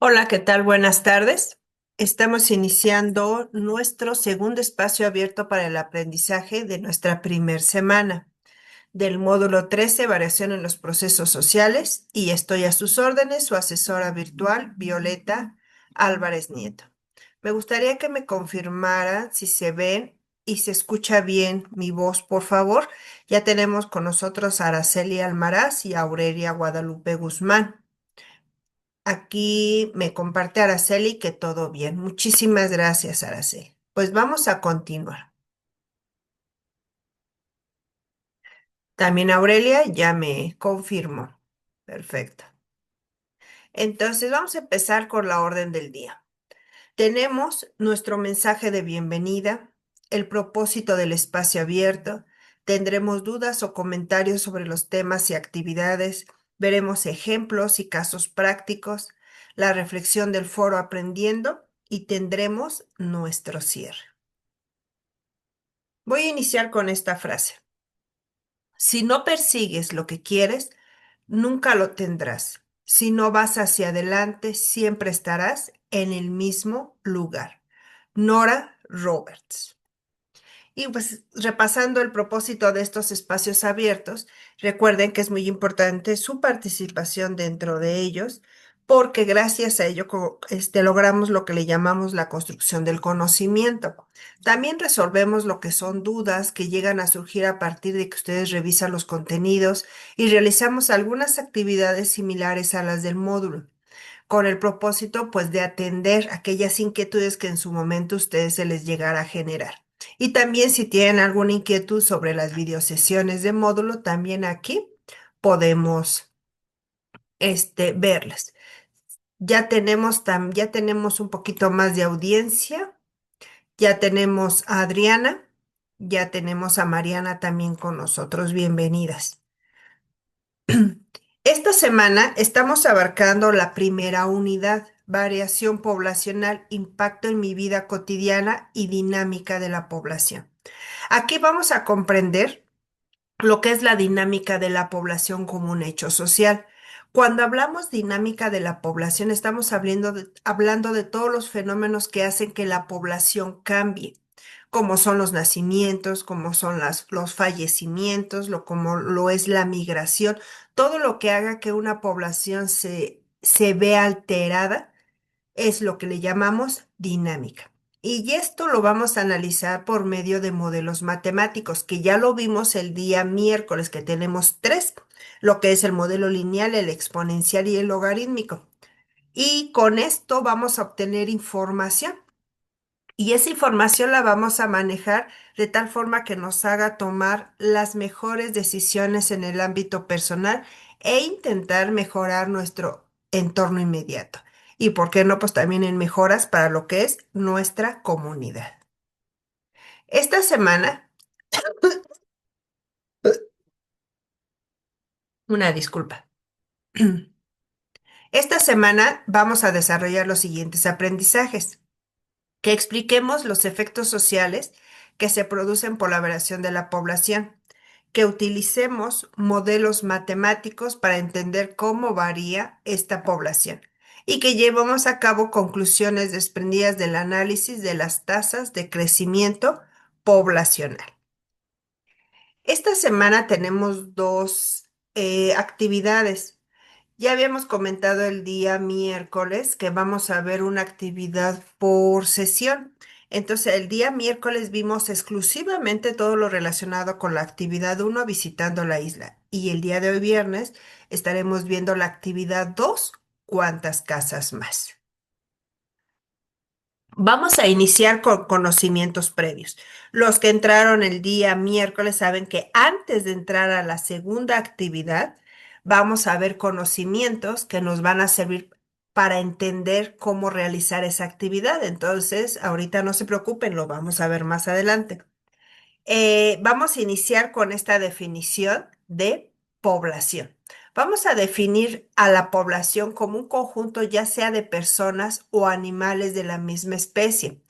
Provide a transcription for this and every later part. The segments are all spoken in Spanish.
Hola, ¿qué tal? Buenas tardes. Estamos iniciando nuestro segundo espacio abierto para el aprendizaje de nuestra primer semana del módulo 13, variación en los procesos sociales, y estoy a sus órdenes, su asesora virtual, Violeta Álvarez Nieto. Me gustaría que me confirmara si se ven y se escucha bien mi voz, por favor. Ya tenemos con nosotros a Araceli Almaraz y a Aurelia Guadalupe Guzmán. Aquí me comparte Araceli que todo bien. Muchísimas gracias, Araceli. Pues vamos a continuar. También Aurelia ya me confirmó. Perfecto. Entonces vamos a empezar con la orden del día. Tenemos nuestro mensaje de bienvenida, el propósito del espacio abierto. Tendremos dudas o comentarios sobre los temas y actividades. Veremos ejemplos y casos prácticos, la reflexión del foro aprendiendo y tendremos nuestro cierre. Voy a iniciar con esta frase. Si no persigues lo que quieres, nunca lo tendrás. Si no vas hacia adelante, siempre estarás en el mismo lugar. Nora Roberts. Y pues repasando el propósito de estos espacios abiertos, recuerden que es muy importante su participación dentro de ellos, porque gracias a ello logramos lo que le llamamos la construcción del conocimiento. También resolvemos lo que son dudas que llegan a surgir a partir de que ustedes revisan los contenidos y realizamos algunas actividades similares a las del módulo con el propósito pues de atender aquellas inquietudes que en su momento ustedes se les llegara a generar. Y también si tienen alguna inquietud sobre las videosesiones de módulo, también aquí podemos verlas. Ya tenemos un poquito más de audiencia, ya tenemos a Adriana, ya tenemos a Mariana también con nosotros. Bienvenidas. Esta semana estamos abarcando la primera unidad, variación poblacional, impacto en mi vida cotidiana y dinámica de la población. Aquí vamos a comprender lo que es la dinámica de la población como un hecho social. Cuando hablamos dinámica de la población, estamos hablando de todos los fenómenos que hacen que la población cambie, como son los nacimientos, como son los fallecimientos, como lo es la migración, todo lo que haga que una población se vea alterada es lo que le llamamos dinámica. Y esto lo vamos a analizar por medio de modelos matemáticos, que ya lo vimos el día miércoles, que tenemos tres, lo que es el modelo lineal, el exponencial y el logarítmico. Y con esto vamos a obtener información. Y esa información la vamos a manejar de tal forma que nos haga tomar las mejores decisiones en el ámbito personal e intentar mejorar nuestro entorno inmediato. Y por qué no, pues también en mejoras para lo que es nuestra comunidad. Esta semana, una disculpa. Esta semana vamos a desarrollar los siguientes aprendizajes. Que expliquemos los efectos sociales que se producen por la variación de la población, que utilicemos modelos matemáticos para entender cómo varía esta población y que llevemos a cabo conclusiones desprendidas del análisis de las tasas de crecimiento poblacional. Esta semana tenemos dos actividades. Ya habíamos comentado el día miércoles que vamos a ver una actividad por sesión. Entonces, el día miércoles vimos exclusivamente todo lo relacionado con la actividad uno visitando la isla. Y el día de hoy viernes estaremos viendo la actividad 2, ¿cuántas casas más? Vamos a iniciar con conocimientos previos. Los que entraron el día miércoles saben que antes de entrar a la segunda actividad, vamos a ver conocimientos que nos van a servir para entender cómo realizar esa actividad. Entonces, ahorita no se preocupen, lo vamos a ver más adelante. Vamos a iniciar con esta definición de población. Vamos a definir a la población como un conjunto ya sea de personas o animales de la misma especie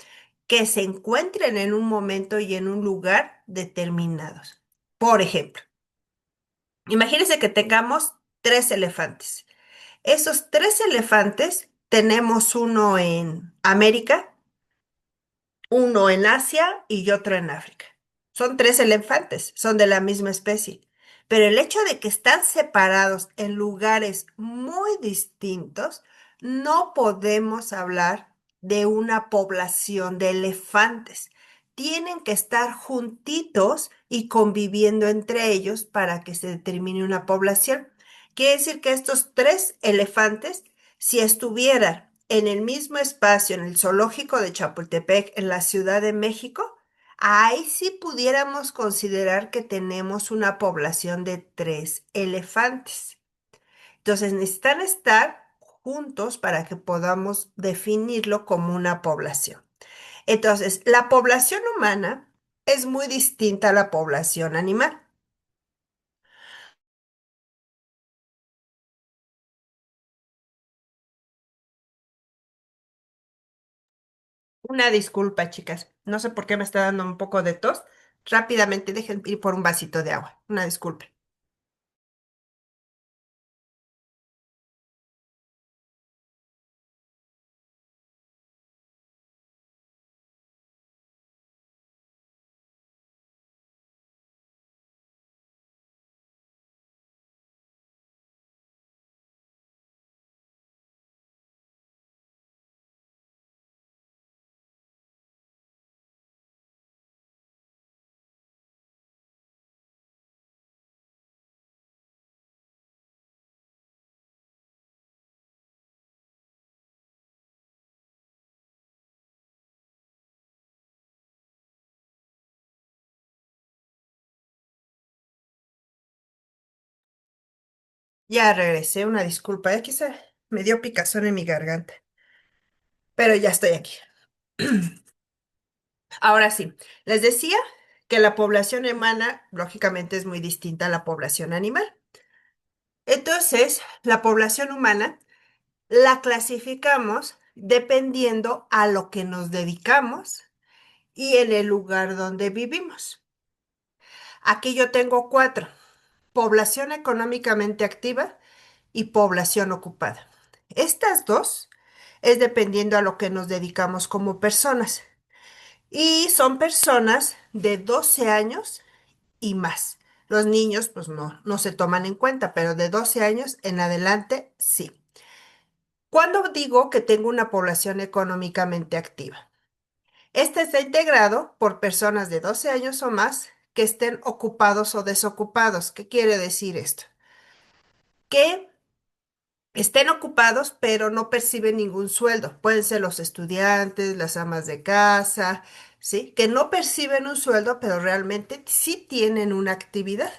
que se encuentren en un momento y en un lugar determinados. Por ejemplo, imagínense que tengamos tres elefantes. Esos tres elefantes tenemos uno en América, uno en Asia y otro en África. Son tres elefantes, son de la misma especie. Pero el hecho de que están separados en lugares muy distintos, no podemos hablar de una población de elefantes. Tienen que estar juntitos y conviviendo entre ellos para que se determine una población. Quiere decir que estos tres elefantes, si estuvieran en el mismo espacio, en el zoológico de Chapultepec, en la Ciudad de México, ahí sí pudiéramos considerar que tenemos una población de tres elefantes. Entonces necesitan estar juntos para que podamos definirlo como una población. Entonces, la población humana es muy distinta a la población animal. Una disculpa, chicas. No sé por qué me está dando un poco de tos. Rápidamente dejen ir por un vasito de agua. Una disculpa. Ya regresé, una disculpa. Quizá me dio picazón en mi garganta, pero ya estoy aquí. Ahora sí, les decía que la población humana, lógicamente, es muy distinta a la población animal. Entonces, la población humana la clasificamos dependiendo a lo que nos dedicamos y en el lugar donde vivimos. Aquí yo tengo cuatro: población económicamente activa y población ocupada. Estas dos es dependiendo a lo que nos dedicamos como personas. Y son personas de 12 años y más. Los niños, pues no se toman en cuenta, pero de 12 años en adelante, sí. ¿Cuándo digo que tengo una población económicamente activa? Este está integrado por personas de 12 años o más que estén ocupados o desocupados. ¿Qué quiere decir esto? Que estén ocupados, pero no perciben ningún sueldo. Pueden ser los estudiantes, las amas de casa, ¿sí? Que no perciben un sueldo, pero realmente sí tienen una actividad.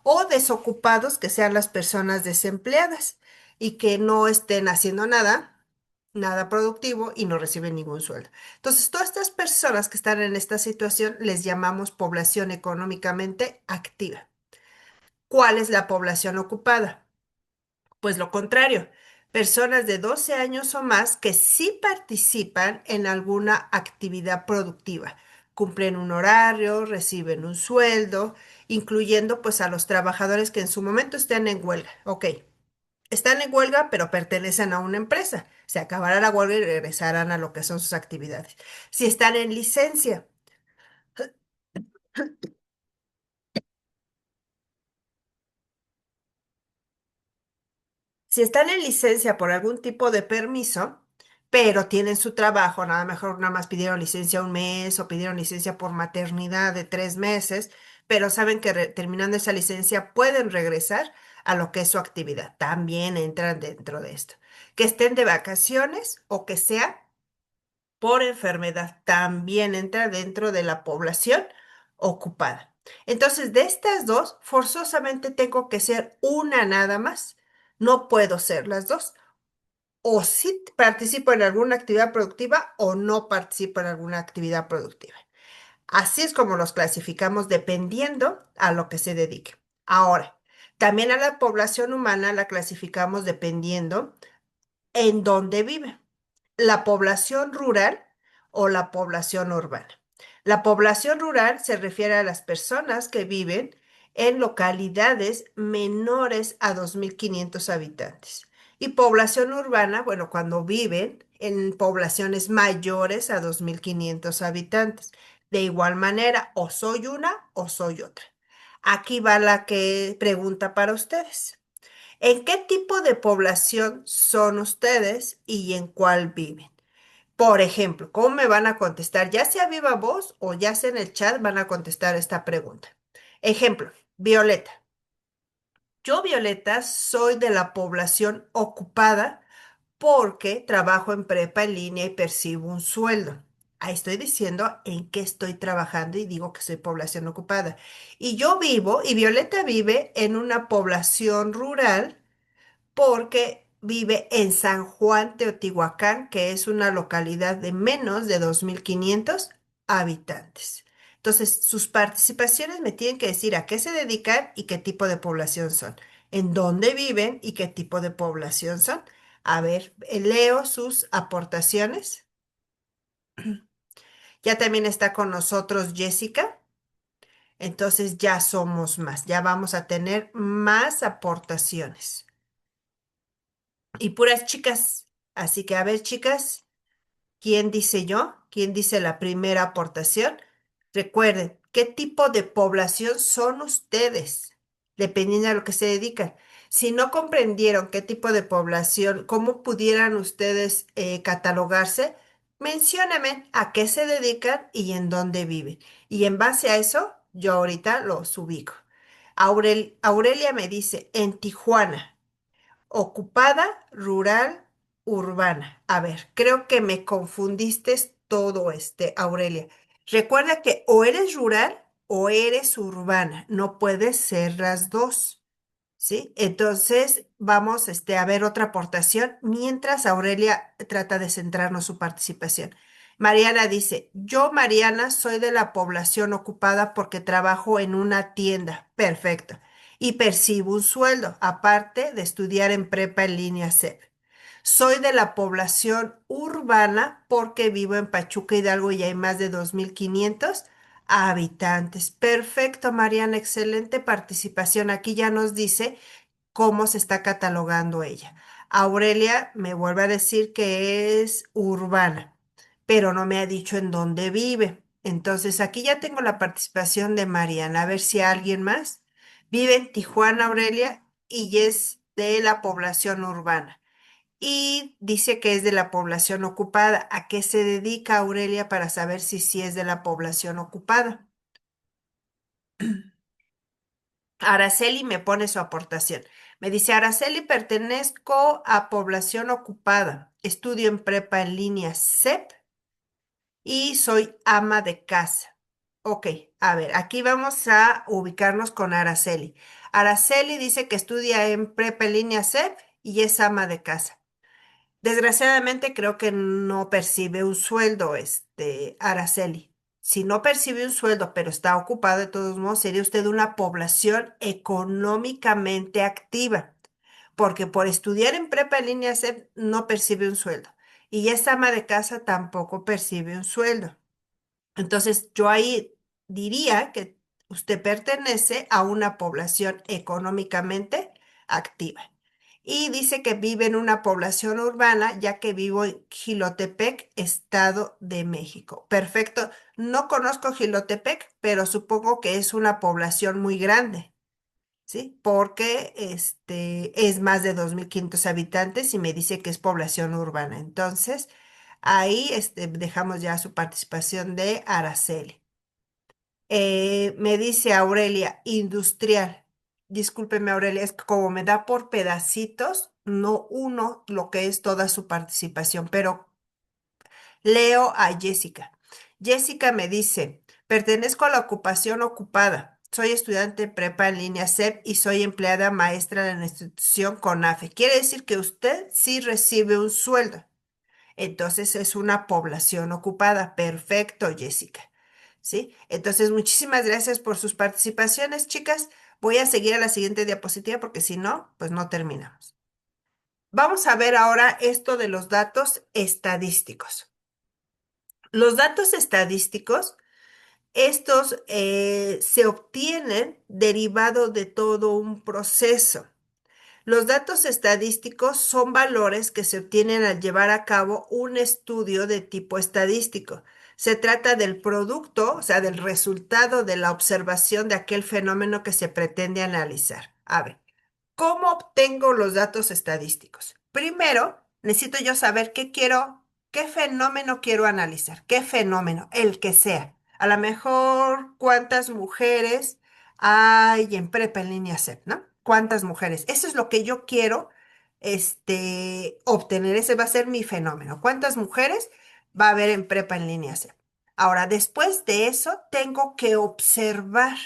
O desocupados, que sean las personas desempleadas y que no estén haciendo nada productivo y no reciben ningún sueldo. Entonces, todas estas personas que están en esta situación les llamamos población económicamente activa. ¿Cuál es la población ocupada? Pues lo contrario, personas de 12 años o más que sí participan en alguna actividad productiva, cumplen un horario, reciben un sueldo, incluyendo pues a los trabajadores que en su momento estén en huelga. Ok, están en huelga, pero pertenecen a una empresa. Se acabará la huelga y regresarán a lo que son sus actividades. Si están en licencia, Si están en licencia por algún tipo de permiso, pero tienen su trabajo, nada mejor nada más pidieron licencia un mes o pidieron licencia por maternidad de 3 meses, pero saben que terminando esa licencia pueden regresar a lo que es su actividad. También entran dentro de esto. Que estén de vacaciones o que sea por enfermedad, también entra dentro de la población ocupada. Entonces, de estas dos, forzosamente tengo que ser una nada más. No puedo ser las dos. O sí participo en alguna actividad productiva o no participo en alguna actividad productiva. Así es como los clasificamos dependiendo a lo que se dedique. Ahora, también a la población humana la clasificamos dependiendo en dónde vive: la población rural o la población urbana. La población rural se refiere a las personas que viven en localidades menores a 2.500 habitantes Y población urbana, bueno, cuando viven en poblaciones mayores a 2.500 habitantes. De igual manera, o soy una o soy otra. Aquí va la que pregunta para ustedes. ¿En qué tipo de población son ustedes y en cuál viven? Por ejemplo, ¿cómo me van a contestar? Ya sea viva voz o ya sea en el chat, van a contestar esta pregunta. Ejemplo, Violeta. Yo, Violeta, soy de la población ocupada porque trabajo en prepa en línea y percibo un sueldo. Ahí estoy diciendo en qué estoy trabajando y digo que soy población ocupada. Y yo vivo, y Violeta vive en una población rural porque vive en San Juan Teotihuacán, que es una localidad de menos de 2.500 habitantes. Entonces, sus participaciones me tienen que decir a qué se dedican y qué tipo de población son, en dónde viven y qué tipo de población son. A ver, leo sus aportaciones. Ya también está con nosotros Jessica. Entonces ya somos más, ya vamos a tener más aportaciones. Y puras chicas. Así que a ver, chicas, ¿quién dice yo? ¿Quién dice la primera aportación? Recuerden, ¿qué tipo de población son ustedes? Dependiendo a lo que se dedican. Si no comprendieron qué tipo de población, cómo pudieran ustedes catalogarse, mencióname a qué se dedican y en dónde viven. Y en base a eso, yo ahorita los ubico. Aurelia me dice, en Tijuana. Ocupada, rural, urbana. A ver, creo que me confundiste todo Aurelia. Recuerda que o eres rural o eres urbana. No puedes ser las dos. ¿Sí? Entonces, vamos a ver otra aportación mientras Aurelia trata de centrarnos su participación. Mariana dice, yo, Mariana, soy de la población ocupada porque trabajo en una tienda. Perfecto. Y percibo un sueldo, aparte de estudiar en prepa en línea CEP. Soy de la población urbana porque vivo en Pachuca Hidalgo y hay más de 2.500 habitantes. Perfecto, Mariana, excelente participación. Aquí ya nos dice cómo se está catalogando ella. Aurelia me vuelve a decir que es urbana, pero no me ha dicho en dónde vive. Entonces aquí ya tengo la participación de Mariana. A ver si alguien más vive en Tijuana, Aurelia, y es de la población urbana. Y dice que es de la población ocupada. ¿A qué se dedica Aurelia para saber si sí es de la población ocupada? Araceli me pone su aportación. Me dice, Araceli, pertenezco a población ocupada. Estudio en prepa en línea CEP y soy ama de casa. Ok, a ver, aquí vamos a ubicarnos con Araceli. Araceli dice que estudia en prepa en línea CEP y es ama de casa. Desgraciadamente creo que no percibe un sueldo, Araceli. Si no percibe un sueldo, pero está ocupado de todos modos, sería usted una población económicamente activa, porque por estudiar en prepa en línea no percibe un sueldo. Y esta ama de casa tampoco percibe un sueldo. Entonces, yo ahí diría que usted pertenece a una población económicamente activa. Y dice que vive en una población urbana, ya que vivo en Jilotepec, Estado de México. Perfecto. No conozco Jilotepec, pero supongo que es una población muy grande, ¿sí? Porque es más de 2.500 habitantes y me dice que es población urbana. Entonces, ahí dejamos ya su participación de Araceli. Me dice Aurelia, industrial. Discúlpeme, Aurelia, es que como me da por pedacitos, no uno lo que es toda su participación, pero leo a Jessica. Jessica me dice, pertenezco a la ocupación ocupada. Soy estudiante de prepa en línea CEP y soy empleada maestra de la institución CONAFE. Quiere decir que usted sí recibe un sueldo. Entonces es una población ocupada. Perfecto, Jessica. ¿Sí? Entonces, muchísimas gracias por sus participaciones, chicas. Voy a seguir a la siguiente diapositiva porque si no, pues no terminamos. Vamos a ver ahora esto de los datos estadísticos. Los datos estadísticos, estos se obtienen derivado de todo un proceso. Los datos estadísticos son valores que se obtienen al llevar a cabo un estudio de tipo estadístico. Se trata del producto, o sea, del resultado de la observación de aquel fenómeno que se pretende analizar. A ver, ¿cómo obtengo los datos estadísticos? Primero, necesito yo saber qué fenómeno quiero analizar, qué fenómeno, el que sea. A lo mejor, cuántas mujeres hay en prepa en línea CEP, ¿no? ¿Cuántas mujeres? Eso es lo que yo quiero, obtener. Ese va a ser mi fenómeno. ¿Cuántas mujeres va a haber en prepa en línea CEP? Ahora, después de eso, tengo que observar.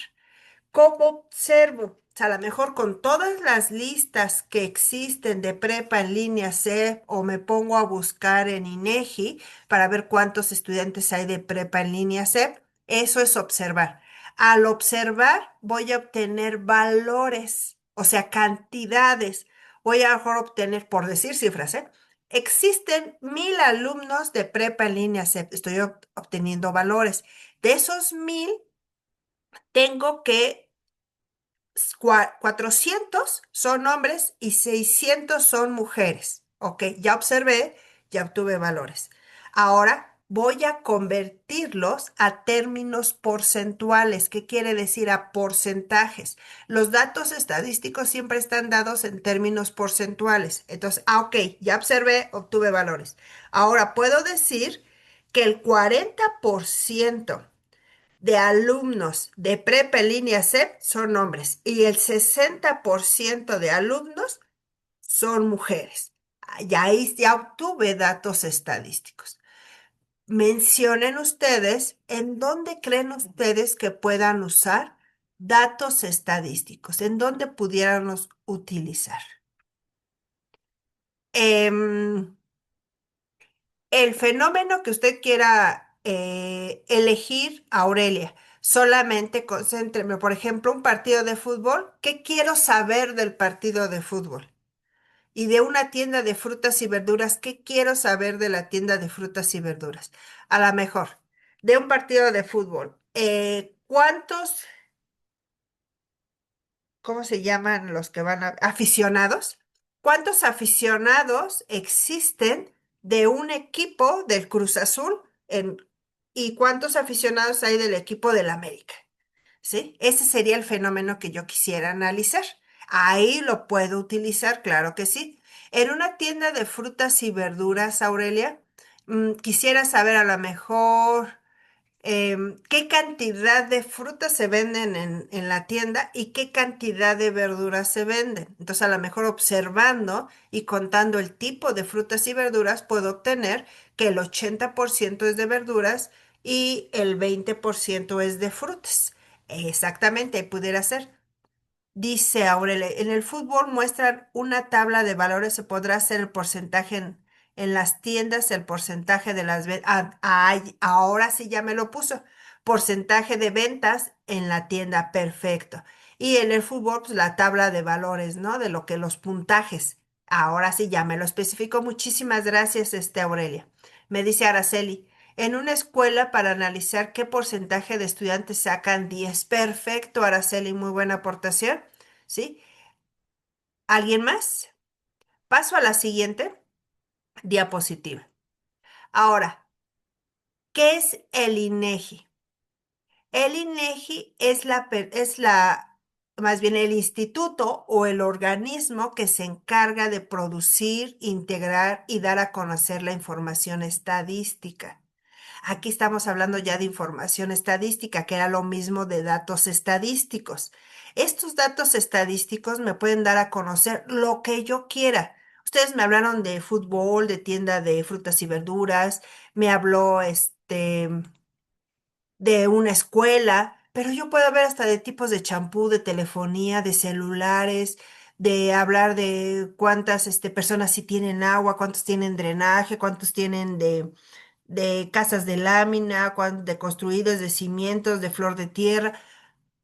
¿Cómo observo? O sea, a lo mejor con todas las listas que existen de prepa en línea C o me pongo a buscar en INEGI para ver cuántos estudiantes hay de prepa en línea C, eso es observar. Al observar voy a obtener valores, o sea, cantidades. Voy a mejor obtener, por decir cifras, ¿eh? Existen 1,000 alumnos de prepa en línea C. Estoy obteniendo valores. De esos 1,000, tengo que 400 son hombres y 600 son mujeres. Ok, ya observé, ya obtuve valores. Ahora voy a convertirlos a términos porcentuales. ¿Qué quiere decir a porcentajes? Los datos estadísticos siempre están dados en términos porcentuales. Entonces, ok, ya observé, obtuve valores. Ahora puedo decir que el 40% de alumnos de prepa en línea CEP son hombres y el 60% de alumnos son mujeres. Y ahí ya obtuve datos estadísticos. Mencionen ustedes en dónde creen ustedes que puedan usar datos estadísticos, en dónde pudiéramos utilizar. Em, el fenómeno que usted quiera elegir, Aurelia, solamente concéntreme, por ejemplo, un partido de fútbol. ¿Qué quiero saber del partido de fútbol? Y de una tienda de frutas y verduras, ¿qué quiero saber de la tienda de frutas y verduras? A lo mejor, de un partido de fútbol, ¿cuántos, cómo se llaman los que van aficionados? ¿Cuántos aficionados existen de un equipo del Cruz Azul y cuántos aficionados hay del equipo del América? ¿Sí? Ese sería el fenómeno que yo quisiera analizar. Ahí lo puedo utilizar, claro que sí. En una tienda de frutas y verduras, Aurelia, quisiera saber a lo mejor qué cantidad de frutas se venden en la tienda y qué cantidad de verduras se venden. Entonces, a lo mejor observando y contando el tipo de frutas y verduras, puedo obtener que el 80% es de verduras y el 20% es de frutas. Exactamente, pudiera ser. Dice Aurelia, en el fútbol muestran una tabla de valores, se podrá hacer el porcentaje en las tiendas, el porcentaje de las ventas. Ahora sí ya me lo puso. Porcentaje de ventas en la tienda, perfecto. Y en el fútbol, pues la tabla de valores, ¿no? De lo que los puntajes. Ahora sí ya me lo especificó. Muchísimas gracias, Aurelia. Me dice Araceli, en una escuela para analizar qué porcentaje de estudiantes sacan 10. Perfecto, Araceli, muy buena aportación. ¿Sí? ¿Alguien más? Paso a la siguiente diapositiva. Ahora, ¿qué es el INEGI? El INEGI más bien el instituto o el organismo que se encarga de producir, integrar y dar a conocer la información estadística. Aquí estamos hablando ya de información estadística, que era lo mismo de datos estadísticos. Estos datos estadísticos me pueden dar a conocer lo que yo quiera. Ustedes me hablaron de fútbol, de tienda de frutas y verduras, me habló de una escuela, pero yo puedo ver hasta de tipos de champú, de telefonía, de celulares, de hablar de cuántas personas sí tienen agua, cuántos tienen drenaje, cuántos tienen de casas de lámina, de construidos, de cimientos, de flor de tierra.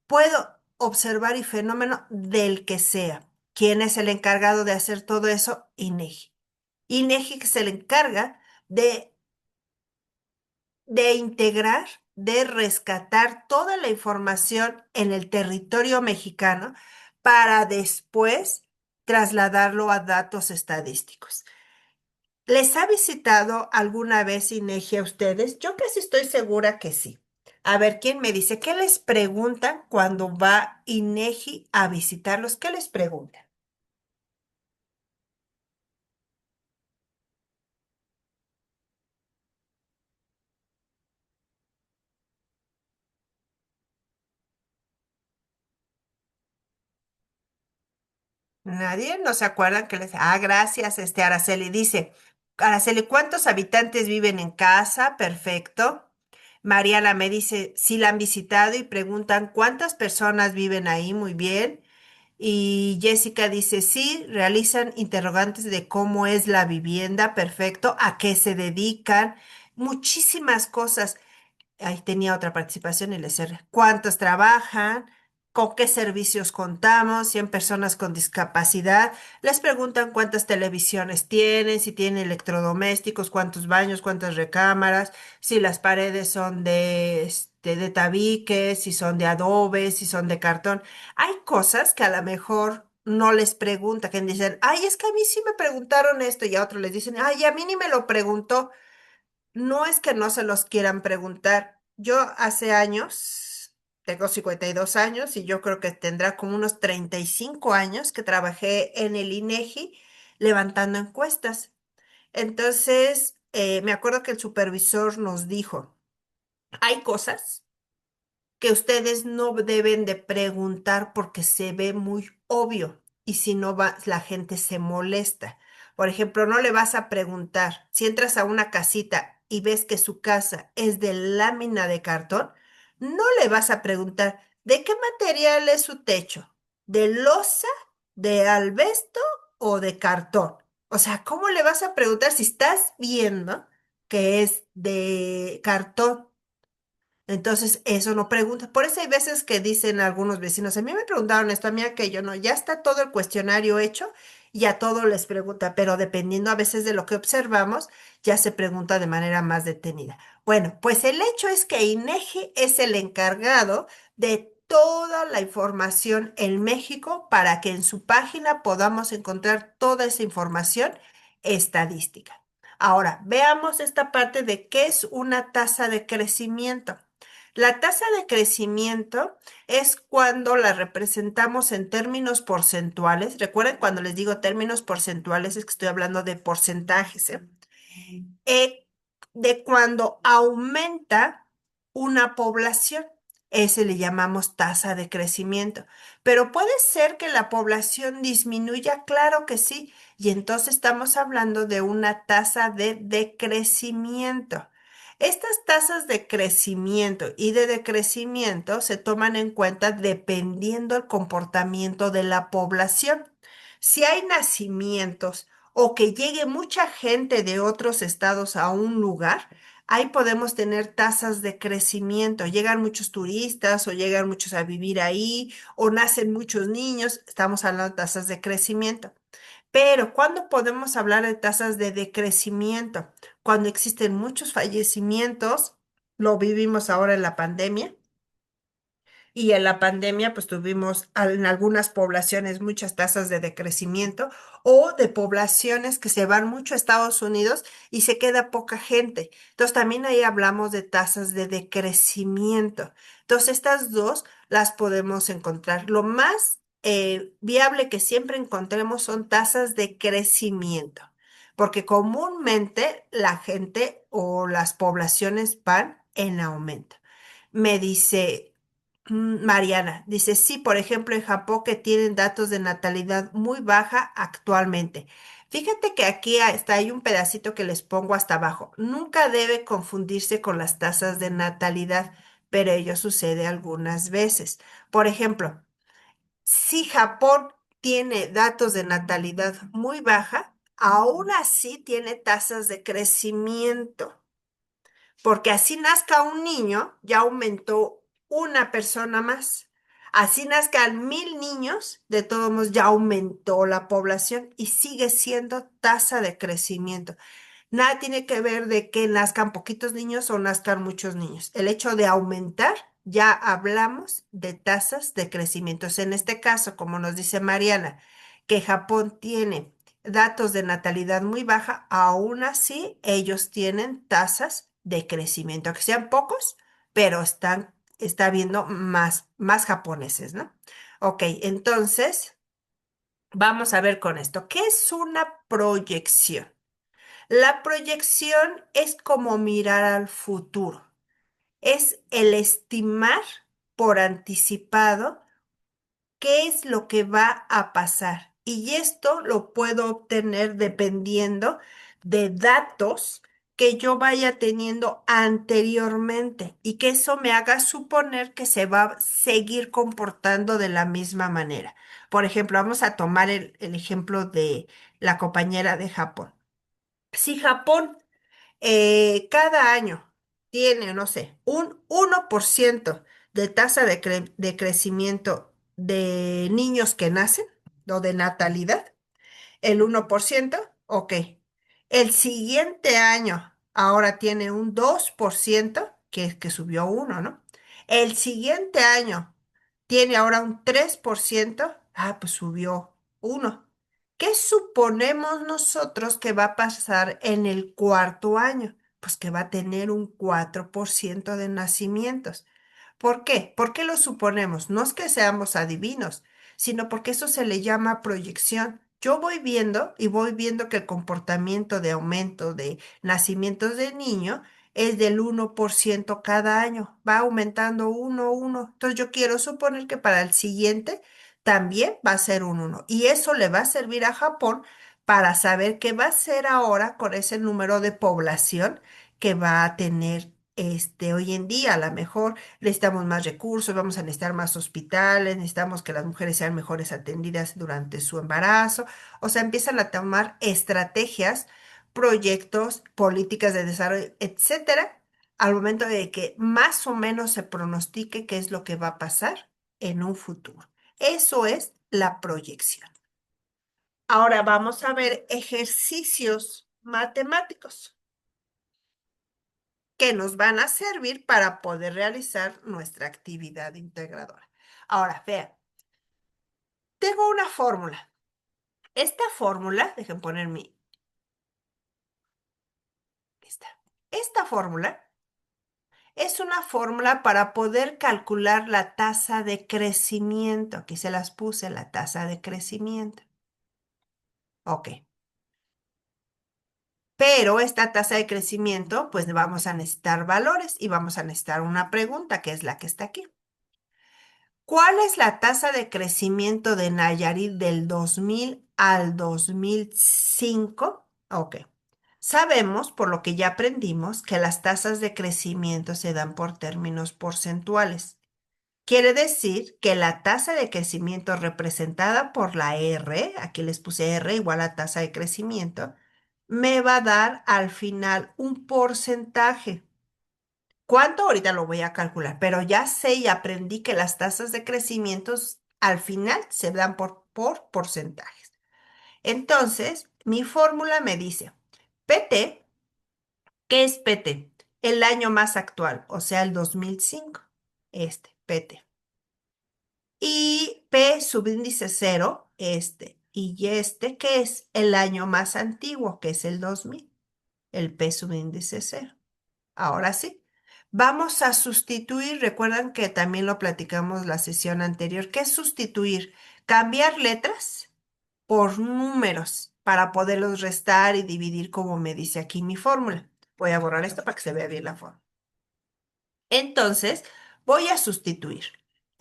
Puedo observar y fenómeno del que sea. ¿Quién es el encargado de hacer todo eso? INEGI. INEGI que se le encarga de, de integrar, de rescatar toda la información en el territorio mexicano para después trasladarlo a datos estadísticos. ¿Les ha visitado alguna vez INEGI a ustedes? Yo casi estoy segura que sí. A ver, ¿quién me dice? ¿Qué les preguntan cuando va INEGI a visitarlos? ¿Qué les preguntan? Nadie no se acuerdan que les... Ah, gracias, Araceli. Dice, Araceli, ¿cuántos habitantes viven en casa? Perfecto. Mariana me dice, si la han visitado y preguntan cuántas personas viven ahí. Muy bien. Y Jessica dice, sí, realizan interrogantes de cómo es la vivienda. Perfecto. ¿A qué se dedican? Muchísimas cosas. Ahí tenía otra participación y le cerré. ¿Cuántos trabajan? ¿Con qué servicios contamos? 100 personas con discapacidad. Les preguntan cuántas televisiones tienen, si tienen electrodomésticos, cuántos baños, cuántas recámaras, si las paredes son de tabique, si son de adobe, si son de cartón. Hay cosas que a lo mejor no les pregunta, que dicen, ay, es que a mí sí me preguntaron esto, y a otros les dicen, ay, a mí ni me lo preguntó. No es que no se los quieran preguntar. Yo hace años, tengo 52 años y yo creo que tendrá como unos 35 años que trabajé en el INEGI levantando encuestas. Entonces, me acuerdo que el supervisor nos dijo, hay cosas que ustedes no deben de preguntar porque se ve muy obvio y si no va, la gente se molesta. Por ejemplo, no le vas a preguntar, si entras a una casita y ves que su casa es de lámina de cartón, no le vas a preguntar, ¿de qué material es su techo? ¿De loza, de albesto o de cartón? O sea, ¿cómo le vas a preguntar si estás viendo que es de cartón? Entonces, eso no pregunta. Por eso hay veces que dicen algunos vecinos, a mí me preguntaron esto, a mí aquello, no, ya está todo el cuestionario hecho y a todo les pregunta, pero dependiendo a veces de lo que observamos, ya se pregunta de manera más detenida. Bueno, pues el hecho es que INEGI es el encargado de toda la información en México para que en su página podamos encontrar toda esa información estadística. Ahora, veamos esta parte de qué es una tasa de crecimiento. La tasa de crecimiento es cuando la representamos en términos porcentuales. Recuerden cuando les digo términos porcentuales es que estoy hablando de porcentajes, ¿eh? eh, de cuando aumenta una población. Ese le llamamos tasa de crecimiento. Pero puede ser que la población disminuya, claro que sí, y entonces estamos hablando de una tasa de decrecimiento. Estas tasas de crecimiento y de decrecimiento se toman en cuenta dependiendo del comportamiento de la población. Si hay nacimientos, o que llegue mucha gente de otros estados a un lugar, ahí podemos tener tasas de crecimiento. Llegan muchos turistas o llegan muchos a vivir ahí o nacen muchos niños, estamos hablando de tasas de crecimiento. Pero ¿cuándo podemos hablar de tasas de decrecimiento? Cuando existen muchos fallecimientos, lo vivimos ahora en la pandemia y en la pandemia, pues tuvimos en algunas poblaciones muchas tasas de decrecimiento o de poblaciones que se van mucho a Estados Unidos y se queda poca gente. Entonces, también ahí hablamos de tasas de decrecimiento. Entonces, estas dos las podemos encontrar. Lo más viable que siempre encontremos son tasas de crecimiento, porque comúnmente la gente o las poblaciones van en aumento. Me dice Mariana, dice, sí, por ejemplo, en Japón que tienen datos de natalidad muy baja actualmente. Fíjate que aquí está, hay un pedacito que les pongo hasta abajo. Nunca debe confundirse con las tasas de natalidad, pero ello sucede algunas veces. Por ejemplo, si Japón tiene datos de natalidad muy baja, aún así tiene tasas de crecimiento. Porque así nazca un niño, ya aumentó una persona más. Así nazcan 1,000 niños, de todos modos ya aumentó la población y sigue siendo tasa de crecimiento. Nada tiene que ver de que nazcan poquitos niños o nazcan muchos niños. El hecho de aumentar, ya hablamos de tasas de crecimiento. En este caso, como nos dice Mariana, que Japón tiene datos de natalidad muy baja, aún así ellos tienen tasas de crecimiento, aunque sean pocos, pero está habiendo más japoneses, ¿no? Ok, entonces vamos a ver con esto. ¿Qué es una proyección? La proyección es como mirar al futuro, es el estimar por anticipado qué es lo que va a pasar. Y esto lo puedo obtener dependiendo de datos que yo vaya teniendo anteriormente y que eso me haga suponer que se va a seguir comportando de la misma manera. Por ejemplo, vamos a tomar el ejemplo de la compañera de Japón. Si Japón cada año tiene, no sé, un 1% de tasa de crecimiento de niños que nacen o de natalidad, el 1%, ok. El siguiente año ahora tiene un 2%, que es que subió uno, ¿no? El siguiente año tiene ahora un 3%, pues subió uno. ¿Qué suponemos nosotros que va a pasar en el cuarto año? Pues que va a tener un 4% de nacimientos. ¿Por qué? ¿Por qué lo suponemos? No es que seamos adivinos, sino porque eso se le llama proyección. Yo voy viendo y voy viendo que el comportamiento de aumento de nacimientos de niño es del 1% cada año, va aumentando uno, uno. Entonces yo quiero suponer que para el siguiente también va a ser un uno. Y eso le va a servir a Japón para saber qué va a hacer ahora con ese número de población que va a tener hoy en día. A lo mejor necesitamos más recursos, vamos a necesitar más hospitales, necesitamos que las mujeres sean mejores atendidas durante su embarazo. O sea, empiezan a tomar estrategias, proyectos, políticas de desarrollo, etcétera, al momento de que más o menos se pronostique qué es lo que va a pasar en un futuro. Eso es la proyección. Ahora vamos a ver ejercicios matemáticos que nos van a servir para poder realizar nuestra actividad integradora. Ahora, vean, tengo una fórmula. Esta fórmula, dejen poner mi, esta. Esta fórmula es una fórmula para poder calcular la tasa de crecimiento. Aquí se las puse, la tasa de crecimiento. Ok. Pero esta tasa de crecimiento, pues vamos a necesitar valores y vamos a necesitar una pregunta, que es la que está aquí. ¿Cuál es la tasa de crecimiento de Nayarit del 2000 al 2005? Ok. Sabemos, por lo que ya aprendimos, que las tasas de crecimiento se dan por términos porcentuales. Quiere decir que la tasa de crecimiento representada por la R, aquí les puse R igual a tasa de crecimiento, me va a dar al final un porcentaje. ¿Cuánto? Ahorita lo voy a calcular, pero ya sé y aprendí que las tasas de crecimiento al final se dan por porcentajes. Entonces, mi fórmula me dice, PT, ¿qué es PT? El año más actual, o sea, el 2005, PT. Y P subíndice cero, y que es el año más antiguo, que es el 2000, el P subíndice cero. Ahora sí, vamos a sustituir, recuerdan que también lo platicamos la sesión anterior. ¿Qué es sustituir? Cambiar letras por números para poderlos restar y dividir como me dice aquí mi fórmula. Voy a borrar esto para que se vea bien la forma. Entonces, voy a sustituir.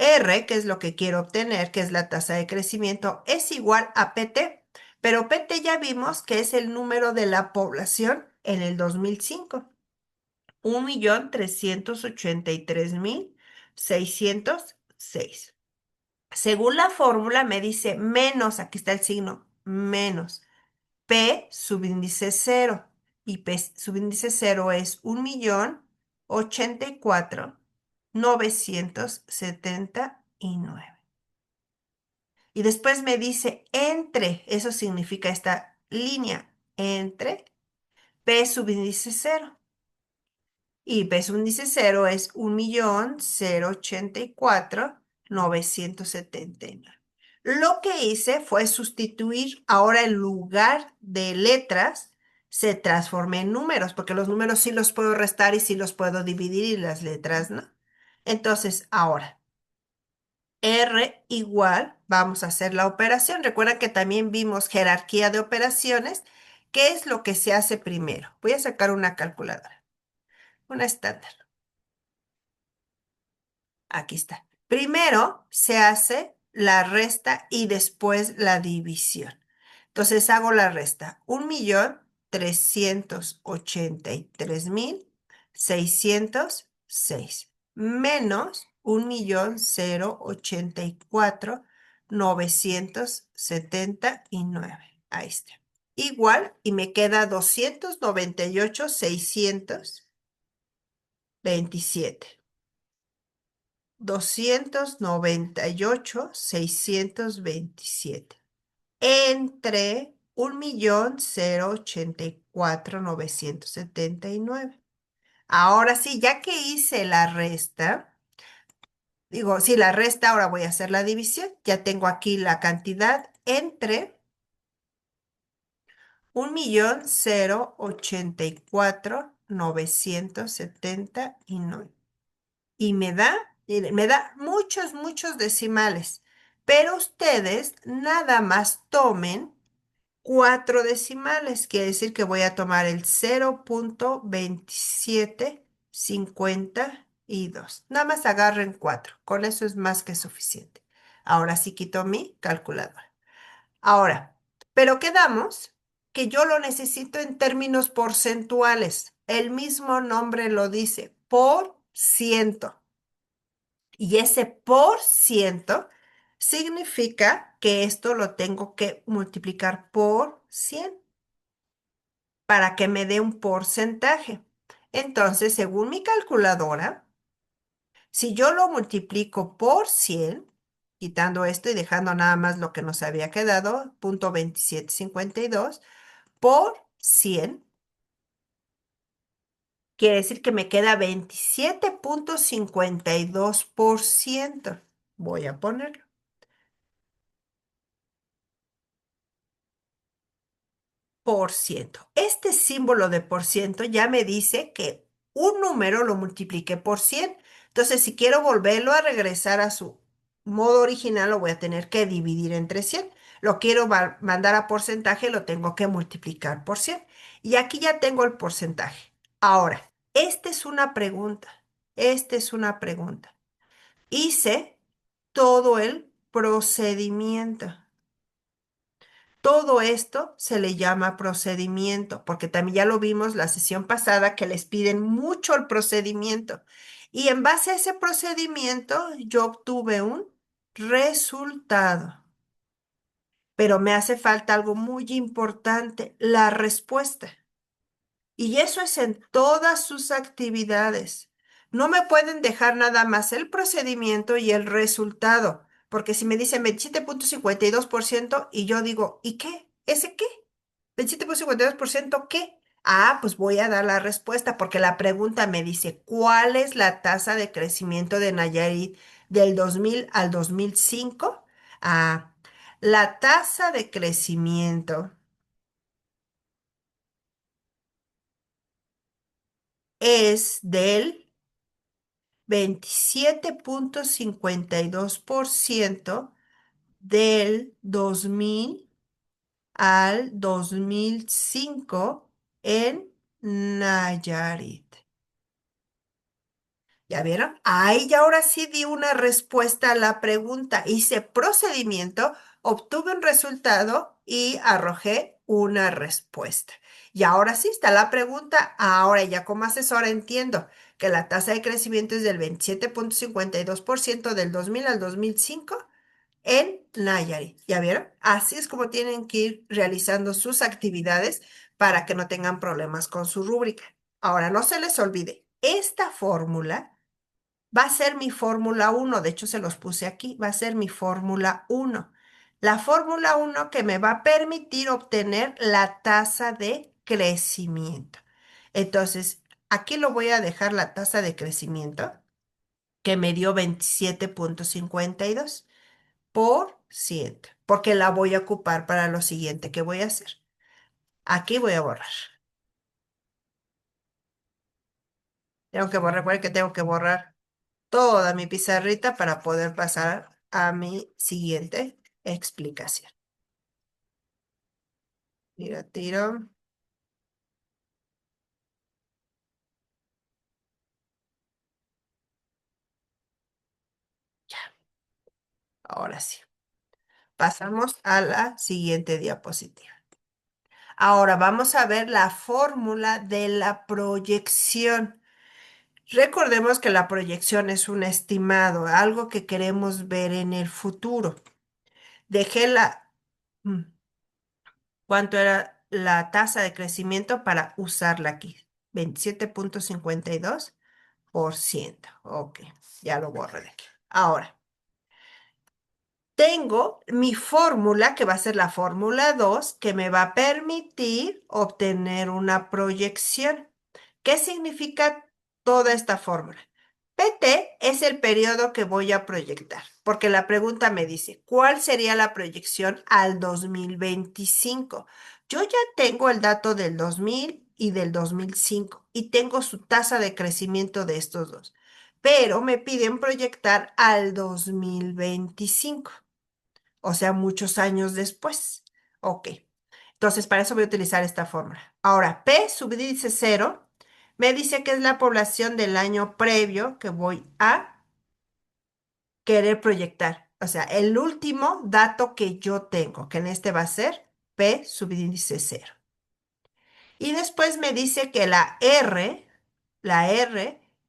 R, que es lo que quiero obtener, que es la tasa de crecimiento, es igual a PT, pero PT ya vimos que es el número de la población en el 2005. 1.383.606. Según la fórmula me dice menos, aquí está el signo, menos P subíndice cero. Y P subíndice cero es 1.084.979. Y después me dice entre, eso significa esta línea, entre P subíndice cero. Y peso índice cero es 1.084.979. Lo que hice fue sustituir, ahora en lugar de letras, se transformé en números, porque los números sí los puedo restar y sí los puedo dividir y las letras no. Entonces, ahora, R igual, vamos a hacer la operación. Recuerda que también vimos jerarquía de operaciones. ¿Qué es lo que se hace primero? Voy a sacar una calculadora, una estándar. Aquí está. Primero se hace la resta y después la división. Entonces hago la resta. 1.383.606 menos 1.084.979. Ahí está. Igual y me queda 298.627. 298.627 entre 1.084.979. Ahora sí, ya que hice la resta, digo, sí, la resta, ahora voy a hacer la división. Ya tengo aquí la cantidad entre 1.084.979 y me da, mire, me da muchos, muchos decimales. Pero ustedes nada más tomen cuatro decimales. Quiere decir que voy a tomar el 0.2752. Nada más agarren cuatro. Con eso es más que suficiente. Ahora sí quito mi calculadora. Ahora, pero quedamos que yo lo necesito en términos porcentuales. El mismo nombre lo dice, por ciento. Y ese por ciento significa que esto lo tengo que multiplicar por 100 para que me dé un porcentaje. Entonces, según mi calculadora, si yo lo multiplico por 100, quitando esto y dejando nada más lo que nos había quedado, 0.2752, por 100, quiere decir que me queda 27.52%. Voy a ponerlo. Por ciento. Este símbolo de por ciento ya me dice que un número lo multipliqué por 100. Entonces, si quiero volverlo a regresar a su modo original, lo voy a tener que dividir entre 100. Lo quiero mandar a porcentaje, lo tengo que multiplicar por 100. Y aquí ya tengo el porcentaje. Ahora, esta es una pregunta. Esta es una pregunta. Hice todo el procedimiento. Todo esto se le llama procedimiento, porque también ya lo vimos la sesión pasada que les piden mucho el procedimiento. Y en base a ese procedimiento yo obtuve un resultado. Pero me hace falta algo muy importante, la respuesta. Y eso es en todas sus actividades. No me pueden dejar nada más el procedimiento y el resultado, porque si me dicen 27.52% y yo digo, ¿y qué? ¿Ese qué? 27.52% ¿qué? Ah, pues voy a dar la respuesta porque la pregunta me dice, ¿cuál es la tasa de crecimiento de Nayarit del 2000 al 2005? Ah, la tasa de crecimiento es del 27.52% del 2000 al 2005 en Nayarit. ¿Ya vieron? Ahí ya ahora sí di una respuesta a la pregunta. Hice procedimiento, obtuve un resultado y arrojé una respuesta. Y ahora sí está la pregunta. Ahora ya como asesora entiendo que la tasa de crecimiento es del 27.52% del 2000 al 2005 en Nayarit. ¿Ya vieron? Así es como tienen que ir realizando sus actividades para que no tengan problemas con su rúbrica. Ahora, no se les olvide, esta fórmula va a ser mi fórmula uno. De hecho se los puse aquí, va a ser mi fórmula uno. La fórmula uno que me va a permitir obtener la tasa de crecimiento. Entonces, aquí lo voy a dejar la tasa de crecimiento que me dio 27.52. por ciento, porque la voy a ocupar para lo siguiente que voy a hacer. Aquí voy a borrar. Recuerden que tengo que borrar toda mi pizarrita para poder pasar a mi siguiente explicación. Tiro, tiro. Ahora sí. Pasamos a la siguiente diapositiva. Ahora vamos a ver la fórmula de la proyección. Recordemos que la proyección es un estimado, algo que queremos ver en el futuro. Dejé la... mm, ¿Cuánto era la tasa de crecimiento para usarla aquí? 27,52%. Ok, ya lo borro de aquí. Ahora, tengo mi fórmula, que va a ser la fórmula 2, que me va a permitir obtener una proyección. ¿Qué significa toda esta fórmula? PT es el periodo que voy a proyectar, porque la pregunta me dice, ¿cuál sería la proyección al 2025? Yo ya tengo el dato del 2000 y del 2005 y tengo su tasa de crecimiento de estos dos, pero me piden proyectar al 2025, o sea, muchos años después. Ok, entonces para eso voy a utilizar esta fórmula. Ahora, P subíndice cero me dice que es la población del año previo que voy a querer proyectar. O sea, el último dato que yo tengo, que en este va a ser P subíndice cero. Y después me dice que la R,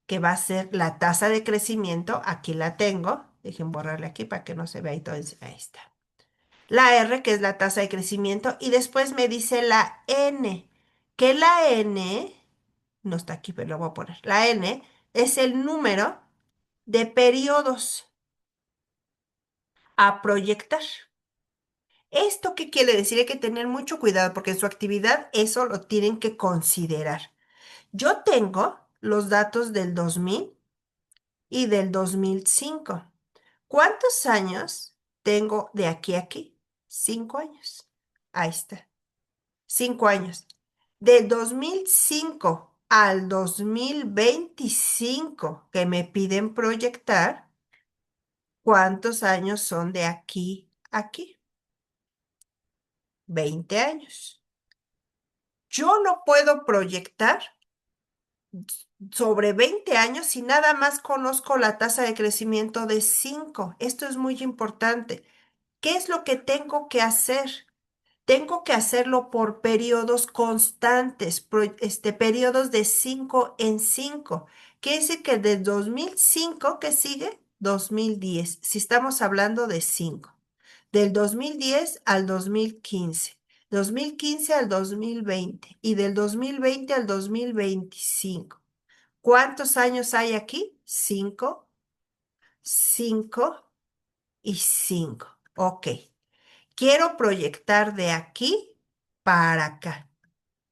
que va a ser la tasa de crecimiento, aquí la tengo. Dejen borrarle aquí para que no se vea ahí todo encima. Ahí está. La R, que es la tasa de crecimiento, y después me dice la N, que la N, no está aquí, pero lo voy a poner, la N es el número de periodos a proyectar. ¿Esto qué quiere decir? Hay que tener mucho cuidado porque en su actividad eso lo tienen que considerar. Yo tengo los datos del 2000 y del 2005. ¿Cuántos años tengo de aquí a aquí? 5 años. Ahí está. 5 años. Del 2005 al 2025 que me piden proyectar, ¿cuántos años son de aquí a aquí? 20 años. Yo no puedo proyectar sobre 20 años si nada más conozco la tasa de crecimiento de 5. Esto es muy importante. ¿Qué es lo que tengo que hacer? Tengo que hacerlo por periodos constantes, periodos de 5 en 5. Quiere decir que de 2005, ¿qué sigue? 2010, si estamos hablando de 5. Del 2010 al 2015, 2015 al 2020 y del 2020 al 2025. ¿Cuántos años hay aquí? 5, 5 y 5. Ok. Quiero proyectar de aquí para acá.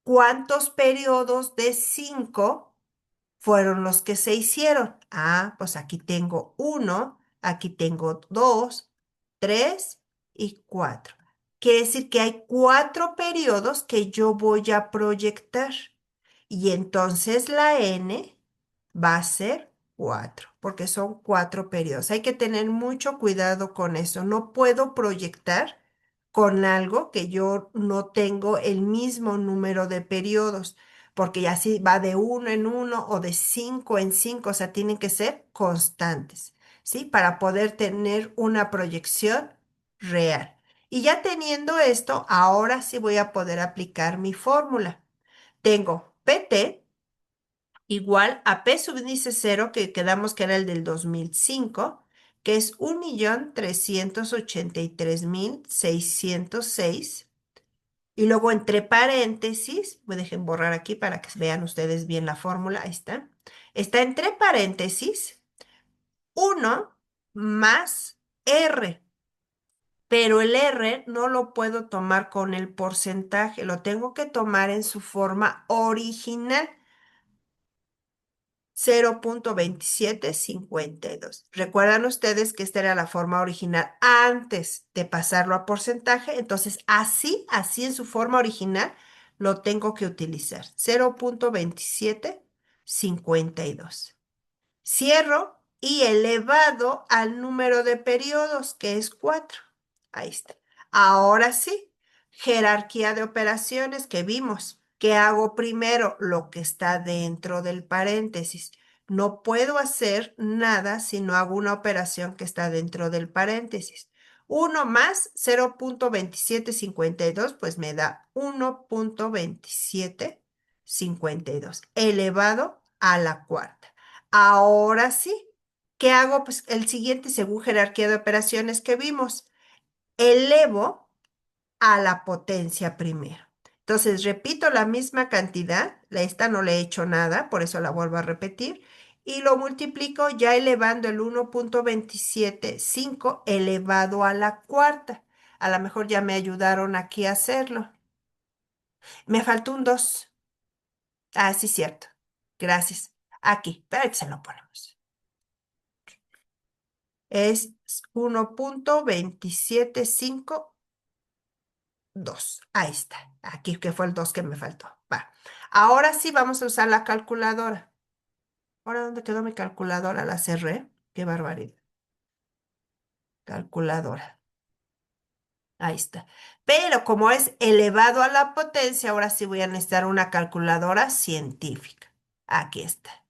¿Cuántos periodos de 5 fueron los que se hicieron? Ah, pues aquí tengo uno, aquí tengo dos, tres y cuatro. Quiere decir que hay 4 periodos que yo voy a proyectar. Y entonces la N va a ser 4, porque son 4 periodos. Hay que tener mucho cuidado con eso. No puedo proyectar con algo que yo no tengo el mismo número de periodos, porque ya así va de uno en uno o de 5 en 5, o sea, tienen que ser constantes, ¿sí? Para poder tener una proyección real. Y ya teniendo esto, ahora sí voy a poder aplicar mi fórmula. Tengo PT igual a P subíndice cero, que quedamos que era el del 2005, que es 1.383.606. Y luego entre paréntesis, me dejen borrar aquí para que vean ustedes bien la fórmula, ahí está. Está entre paréntesis 1 más R, pero el R no lo puedo tomar con el porcentaje, lo tengo que tomar en su forma original. 0.2752. Recuerdan ustedes que esta era la forma original antes de pasarlo a porcentaje, entonces así en su forma original lo tengo que utilizar. 0.2752. Cierro y elevado al número de periodos, que es 4. Ahí está. Ahora sí, jerarquía de operaciones que vimos. ¿Qué hago primero? Lo que está dentro del paréntesis. No puedo hacer nada si no hago una operación que está dentro del paréntesis. 1 más 0.2752, pues me da 1.2752 elevado a la cuarta. Ahora sí, ¿qué hago? Pues el siguiente, según jerarquía de operaciones que vimos, elevo a la potencia primero. Entonces, repito la misma cantidad, esta no le he hecho nada, por eso la vuelvo a repetir, y lo multiplico ya elevando el 1.275 elevado a la cuarta. A lo mejor ya me ayudaron aquí a hacerlo. Me faltó un 2. Ah, sí, cierto. Gracias. Aquí, pero se lo ponemos. Es 1.275.2. Ahí está. Aquí que fue el 2 que me faltó. Va. Ahora sí vamos a usar la calculadora. Ahora, ¿dónde quedó mi calculadora? La cerré. Qué barbaridad. Calculadora. Ahí está. Pero como es elevado a la potencia, ahora sí voy a necesitar una calculadora científica. Aquí está.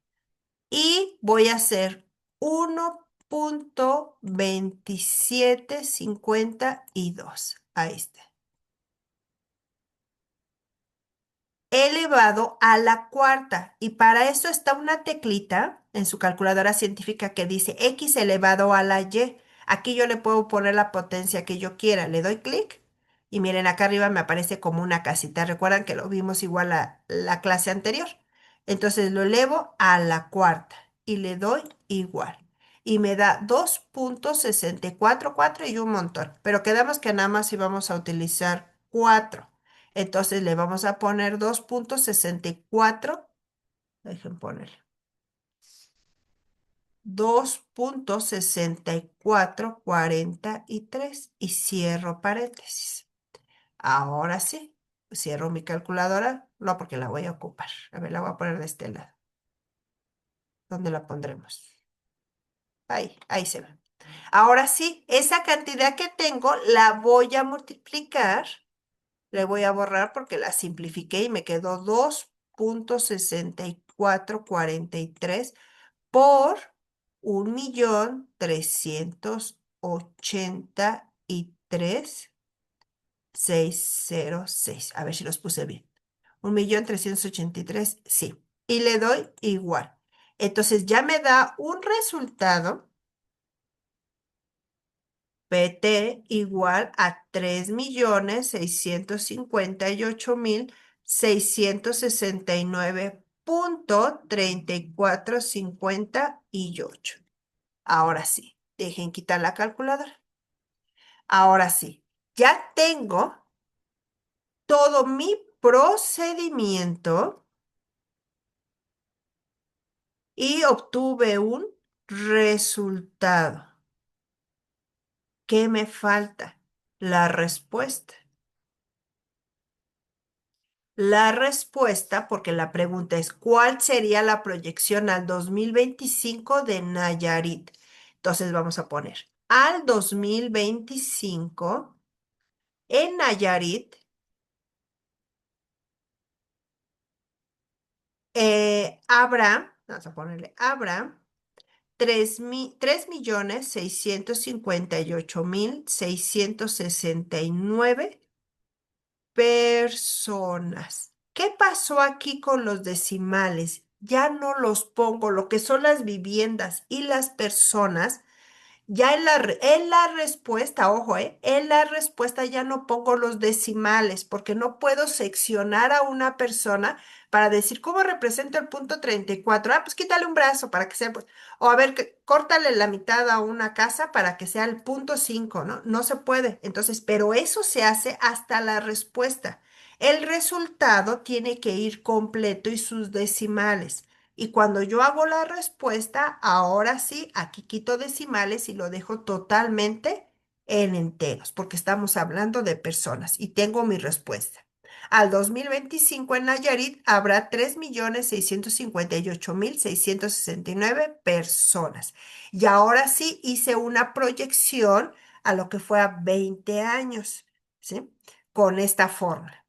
Y voy a hacer 1.2752. Ahí está. Elevado a la cuarta. Y para eso está una teclita en su calculadora científica que dice x elevado a la y. Aquí yo le puedo poner la potencia que yo quiera. Le doy clic y miren, acá arriba me aparece como una casita. Recuerdan que lo vimos igual a la clase anterior. Entonces lo elevo a la cuarta y le doy igual. Y me da 2.644 y un montón. Pero quedamos que nada más íbamos a utilizar 4. Entonces le vamos a poner 2.64. Dejen ponerle 2.6443 y cierro paréntesis. Ahora sí, cierro mi calculadora. No, porque la voy a ocupar. A ver, la voy a poner de este lado. ¿Dónde la pondremos? Ahí se ve. Ahora sí, esa cantidad que tengo la voy a multiplicar. Le voy a borrar porque la simplifiqué y me quedó 2.6443 por 1.383.606. A ver si los puse bien. 1.383.000, sí. Y le doy igual. Entonces ya me da un resultado PT igual a 3.658.669.3458. Ahora sí, dejen quitar la calculadora. Ahora sí, ya tengo todo mi procedimiento y obtuve un resultado. ¿Qué me falta? La respuesta. La respuesta, porque la pregunta es, ¿cuál sería la proyección al 2025 de Nayarit? Entonces vamos a poner, al 2025 en Nayarit vamos a ponerle, habrá 3.658.669 personas. ¿Qué pasó aquí con los decimales? Ya no los pongo, lo que son las viviendas y las personas. Ya en la respuesta, ojo, en la respuesta ya no pongo los decimales porque no puedo seccionar a una persona para decir cómo representa el punto 34. Ah, pues quítale un brazo para que sea, pues, o a ver, córtale la mitad a una casa para que sea el punto 5, ¿no? No se puede. Entonces, pero eso se hace hasta la respuesta. El resultado tiene que ir completo y sus decimales. Y cuando yo hago la respuesta, ahora sí, aquí quito decimales y lo dejo totalmente en enteros, porque estamos hablando de personas y tengo mi respuesta. Al 2025 en Nayarit habrá 3.658.669 personas. Y ahora sí hice una proyección a lo que fue a 20 años, ¿sí? Con esta fórmula.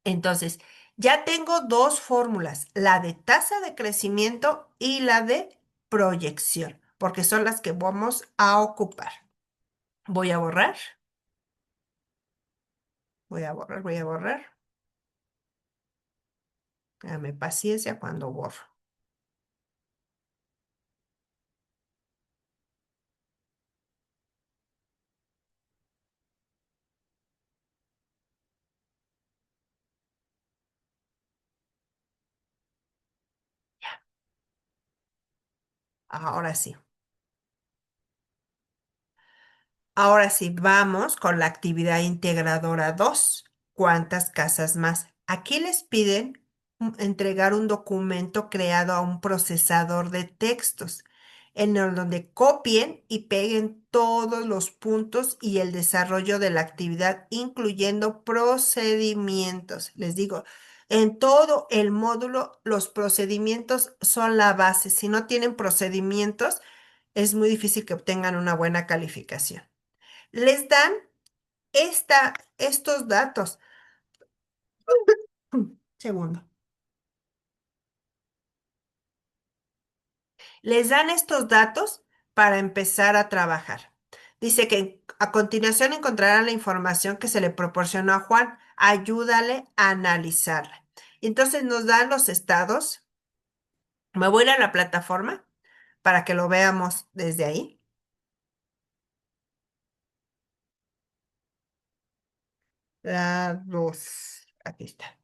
Entonces, ya tengo dos fórmulas, la de tasa de crecimiento y la de proyección, porque son las que vamos a ocupar. Voy a borrar, voy a borrar. Dame paciencia cuando borro. Ahora sí. Ahora sí, vamos con la actividad integradora 2. ¿Cuántas casas más? Aquí les piden entregar un documento creado a un procesador de textos, en el donde copien y peguen todos los puntos y el desarrollo de la actividad, incluyendo procedimientos. Les digo, en todo el módulo, los procedimientos son la base. Si no tienen procedimientos, es muy difícil que obtengan una buena calificación. Les dan estos datos. Segundo. Les dan estos datos para empezar a trabajar. Dice que a continuación encontrarán la información que se le proporcionó a Juan. Ayúdale a analizarla. Y entonces nos dan los estados. Me voy a ir a la plataforma para que lo veamos desde ahí. La dos. Aquí está.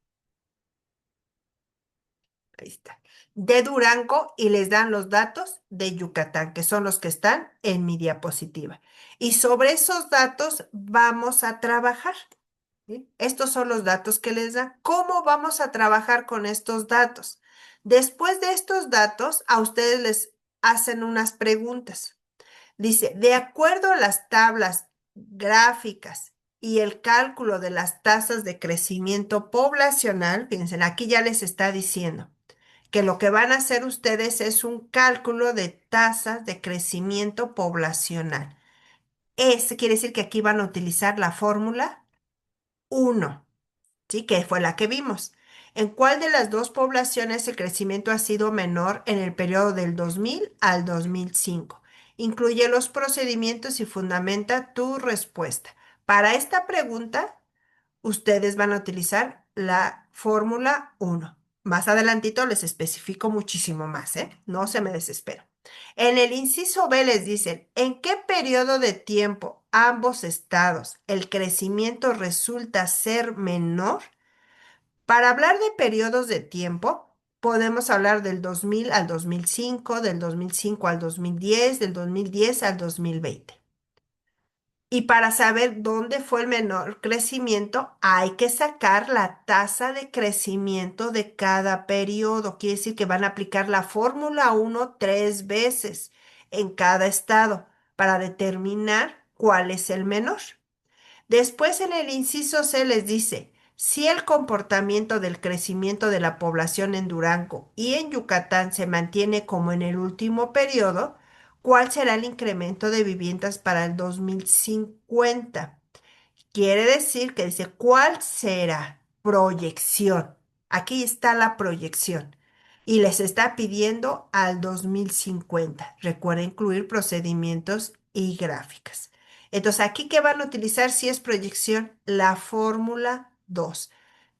Ahí está. De Durango y les dan los datos de Yucatán, que son los que están en mi diapositiva. Y sobre esos datos vamos a trabajar. ¿Sí? Estos son los datos que les dan. ¿Cómo vamos a trabajar con estos datos? Después de estos datos, a ustedes les hacen unas preguntas. Dice, de acuerdo a las tablas gráficas y el cálculo de las tasas de crecimiento poblacional, fíjense, aquí ya les está diciendo que lo que van a hacer ustedes es un cálculo de tasas de crecimiento poblacional. Eso quiere decir que aquí van a utilizar la fórmula 1, ¿sí? Que fue la que vimos. ¿En cuál de las dos poblaciones el crecimiento ha sido menor en el periodo del 2000 al 2005? Incluye los procedimientos y fundamenta tu respuesta. Para esta pregunta, ustedes van a utilizar la fórmula 1. Más adelantito les especifico muchísimo más, ¿eh? No se me desespero. En el inciso B les dicen, ¿en qué periodo de tiempo ambos estados el crecimiento resulta ser menor? Para hablar de periodos de tiempo, podemos hablar del 2000 al 2005, del 2005 al 2010, del 2010 al 2020. Y para saber dónde fue el menor crecimiento, hay que sacar la tasa de crecimiento de cada periodo. Quiere decir que van a aplicar la fórmula 1 tres veces en cada estado para determinar cuál es el menor. Después en el inciso C les dice, si el comportamiento del crecimiento de la población en Durango y en Yucatán se mantiene como en el último periodo, ¿cuál será el incremento de viviendas para el 2050? Quiere decir que dice, ¿cuál será? Proyección. Aquí está la proyección. Y les está pidiendo al 2050. Recuerda incluir procedimientos y gráficas. Entonces, aquí que van a utilizar si es proyección, la fórmula 2.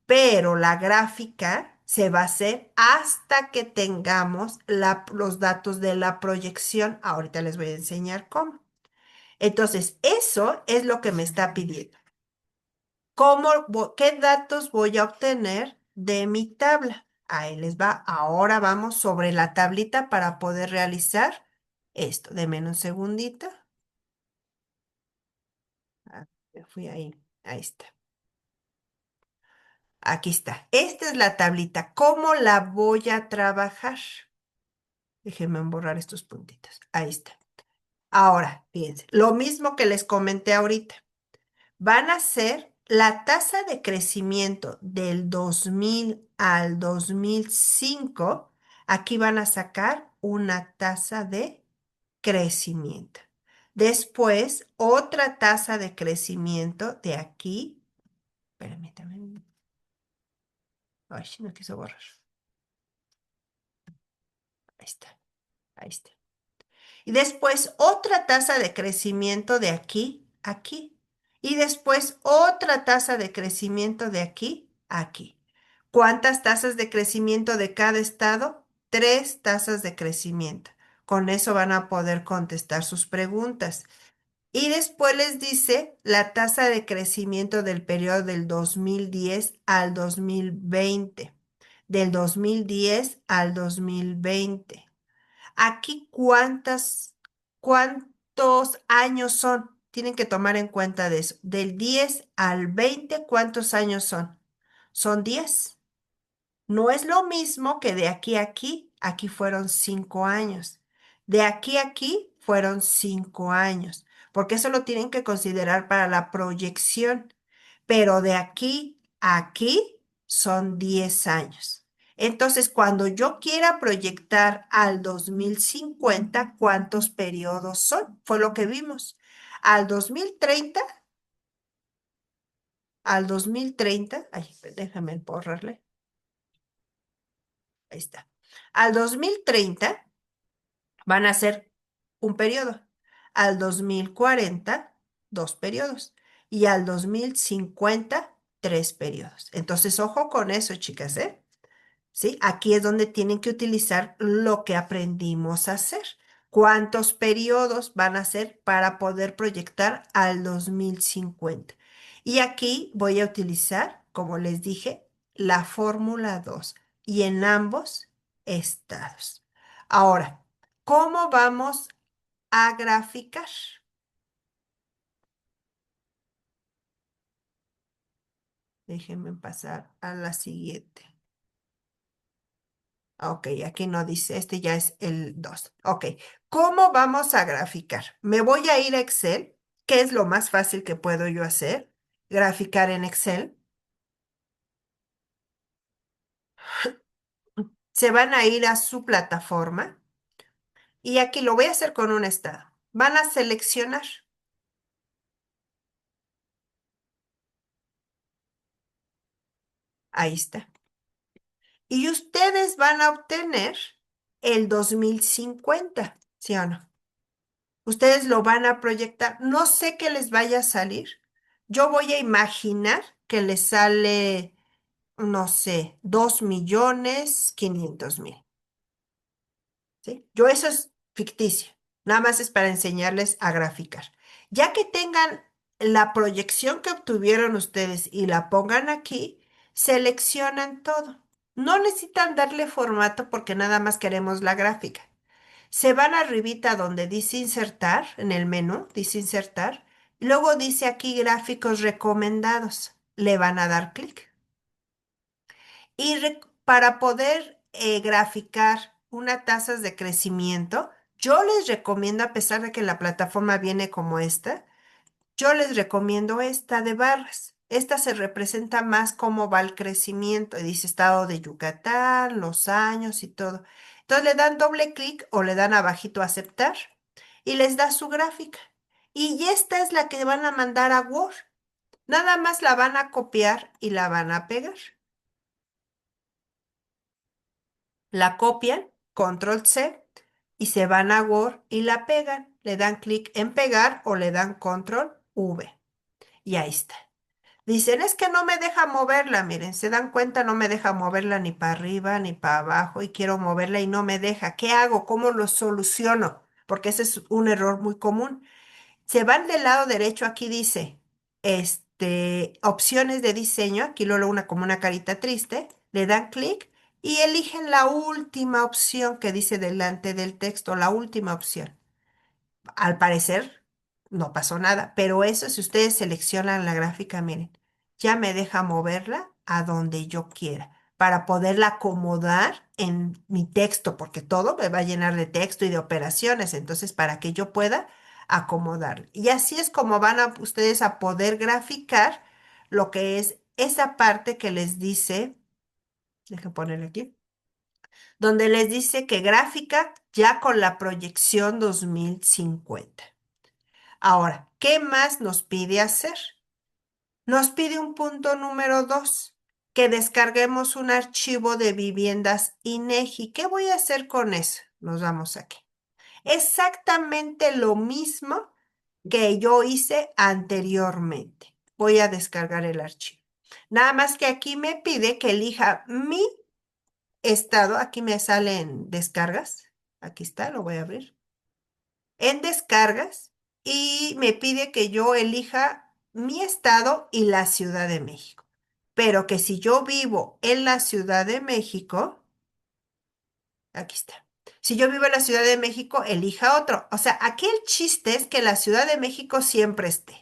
Pero la gráfica se va a hacer hasta que tengamos los datos de la proyección. Ahorita les voy a enseñar cómo. Entonces, eso es lo que me está pidiendo. ¿Qué datos voy a obtener de mi tabla? Ahí les va. Ahora vamos sobre la tablita para poder realizar esto. Deme un segundito. Ah, me fui ahí. Ahí está. Aquí está. Esta es la tablita. ¿Cómo la voy a trabajar? Déjenme borrar estos puntitos. Ahí está. Ahora, fíjense, lo mismo que les comenté ahorita. Van a ser la tasa de crecimiento del 2000 al 2005. Aquí van a sacar una tasa de crecimiento. Después, otra tasa de crecimiento de aquí. Espérame, también. Ay, no quiso borrar. Ahí está, ahí está. Y después otra tasa de crecimiento de aquí a aquí. Y después otra tasa de crecimiento de aquí a aquí. ¿Cuántas tasas de crecimiento de cada estado? Tres tasas de crecimiento. Con eso van a poder contestar sus preguntas. Y después les dice la tasa de crecimiento del periodo del 2010 al 2020. Del 2010 al 2020. Aquí, ¿cuántos años son? Tienen que tomar en cuenta de eso. Del 10 al 20, ¿cuántos años son? Son 10. No es lo mismo que de aquí a aquí. Aquí fueron 5 años. De aquí a aquí fueron 5 años. Porque eso lo tienen que considerar para la proyección. Pero de aquí a aquí son 10 años. Entonces, cuando yo quiera proyectar al 2050, ¿cuántos periodos son? Fue lo que vimos. Al 2030, ay, déjame borrarle. Ahí está. Al 2030 van a ser un periodo. Al 2040, dos periodos. Y al 2050, tres periodos. Entonces, ojo con eso, chicas, ¿eh? ¿Sí? Aquí es donde tienen que utilizar lo que aprendimos a hacer. ¿Cuántos periodos van a ser para poder proyectar al 2050? Y aquí voy a utilizar, como les dije, la fórmula 2 y en ambos estados. Ahora, ¿cómo vamos a graficar? Déjenme pasar a la siguiente. Ok, aquí no dice, este ya es el 2. Ok, ¿cómo vamos a graficar? Me voy a ir a Excel, que es lo más fácil que puedo yo hacer, graficar en Excel. Se van a ir a su plataforma y aquí lo voy a hacer con un estado. Van a seleccionar, ahí está. Y ustedes van a obtener el 2050, ¿sí o no? Ustedes lo van a proyectar. No sé qué les vaya a salir. Yo voy a imaginar que les sale, no sé, 2.500.000, ¿sí? Yo eso es ficticio. Nada más es para enseñarles a graficar. Ya que tengan la proyección que obtuvieron ustedes y la pongan aquí, seleccionan todo. No necesitan darle formato porque nada más queremos la gráfica. Se van arribita donde dice insertar, en el menú, dice insertar. Luego dice aquí gráficos recomendados. Le van a dar clic. Y para poder graficar una tasas de crecimiento, yo les recomiendo, a pesar de que la plataforma viene como esta, yo les recomiendo esta de barras. Esta se representa más cómo va el crecimiento. Dice estado de Yucatán, los años y todo. Entonces le dan doble clic o le dan abajito aceptar y les da su gráfica. Y esta es la que van a mandar a Word. Nada más la van a copiar y la van a pegar. La copian, control C, y se van a Word y la pegan. Le dan clic en pegar o le dan control V. Y ahí está. Dicen, es que no me deja moverla, miren, se dan cuenta, no me deja moverla ni para arriba ni para abajo y quiero moverla y no me deja. ¿Qué hago? ¿Cómo lo soluciono? Porque ese es un error muy común. Se van del lado derecho, aquí dice, opciones de diseño, aquí luego una como una carita triste, le dan clic y eligen la última opción que dice delante del texto, la última opción. Al parecer no pasó nada, pero eso si ustedes seleccionan la gráfica, miren, ya me deja moverla a donde yo quiera para poderla acomodar en mi texto, porque todo me va a llenar de texto y de operaciones, entonces para que yo pueda acomodar. Y así es como van a ustedes a poder graficar lo que es esa parte que les dice, deje ponerle aquí, donde les dice que gráfica ya con la proyección 2050. Ahora, ¿qué más nos pide hacer? Nos pide un punto número 2, que descarguemos un archivo de viviendas INEGI. ¿Qué voy a hacer con eso? Nos vamos aquí. Exactamente lo mismo que yo hice anteriormente. Voy a descargar el archivo. Nada más que aquí me pide que elija mi estado. Aquí me sale en descargas. Aquí está, lo voy a abrir. En descargas y me pide que yo elija mi estado y la Ciudad de México. Pero que si yo vivo en la Ciudad de México, aquí está. Si yo vivo en la Ciudad de México, elija otro. O sea, aquí el chiste es que la Ciudad de México siempre esté.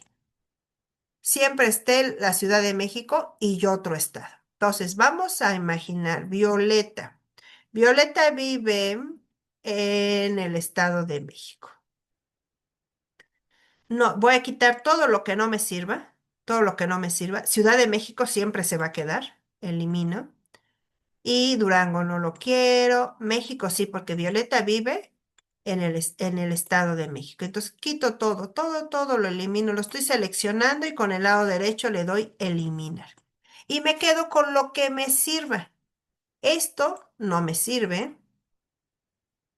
Siempre esté la Ciudad de México y yo otro estado. Entonces, vamos a imaginar Violeta. Violeta vive en el Estado de México. No, voy a quitar todo lo que no me sirva, todo lo que no me sirva. Ciudad de México siempre se va a quedar, elimino. Y Durango no lo quiero. México sí, porque Violeta vive en el Estado de México. Entonces quito todo, todo, todo lo elimino. Lo estoy seleccionando y con el lado derecho le doy eliminar. Y me quedo con lo que me sirva. Esto no me sirve.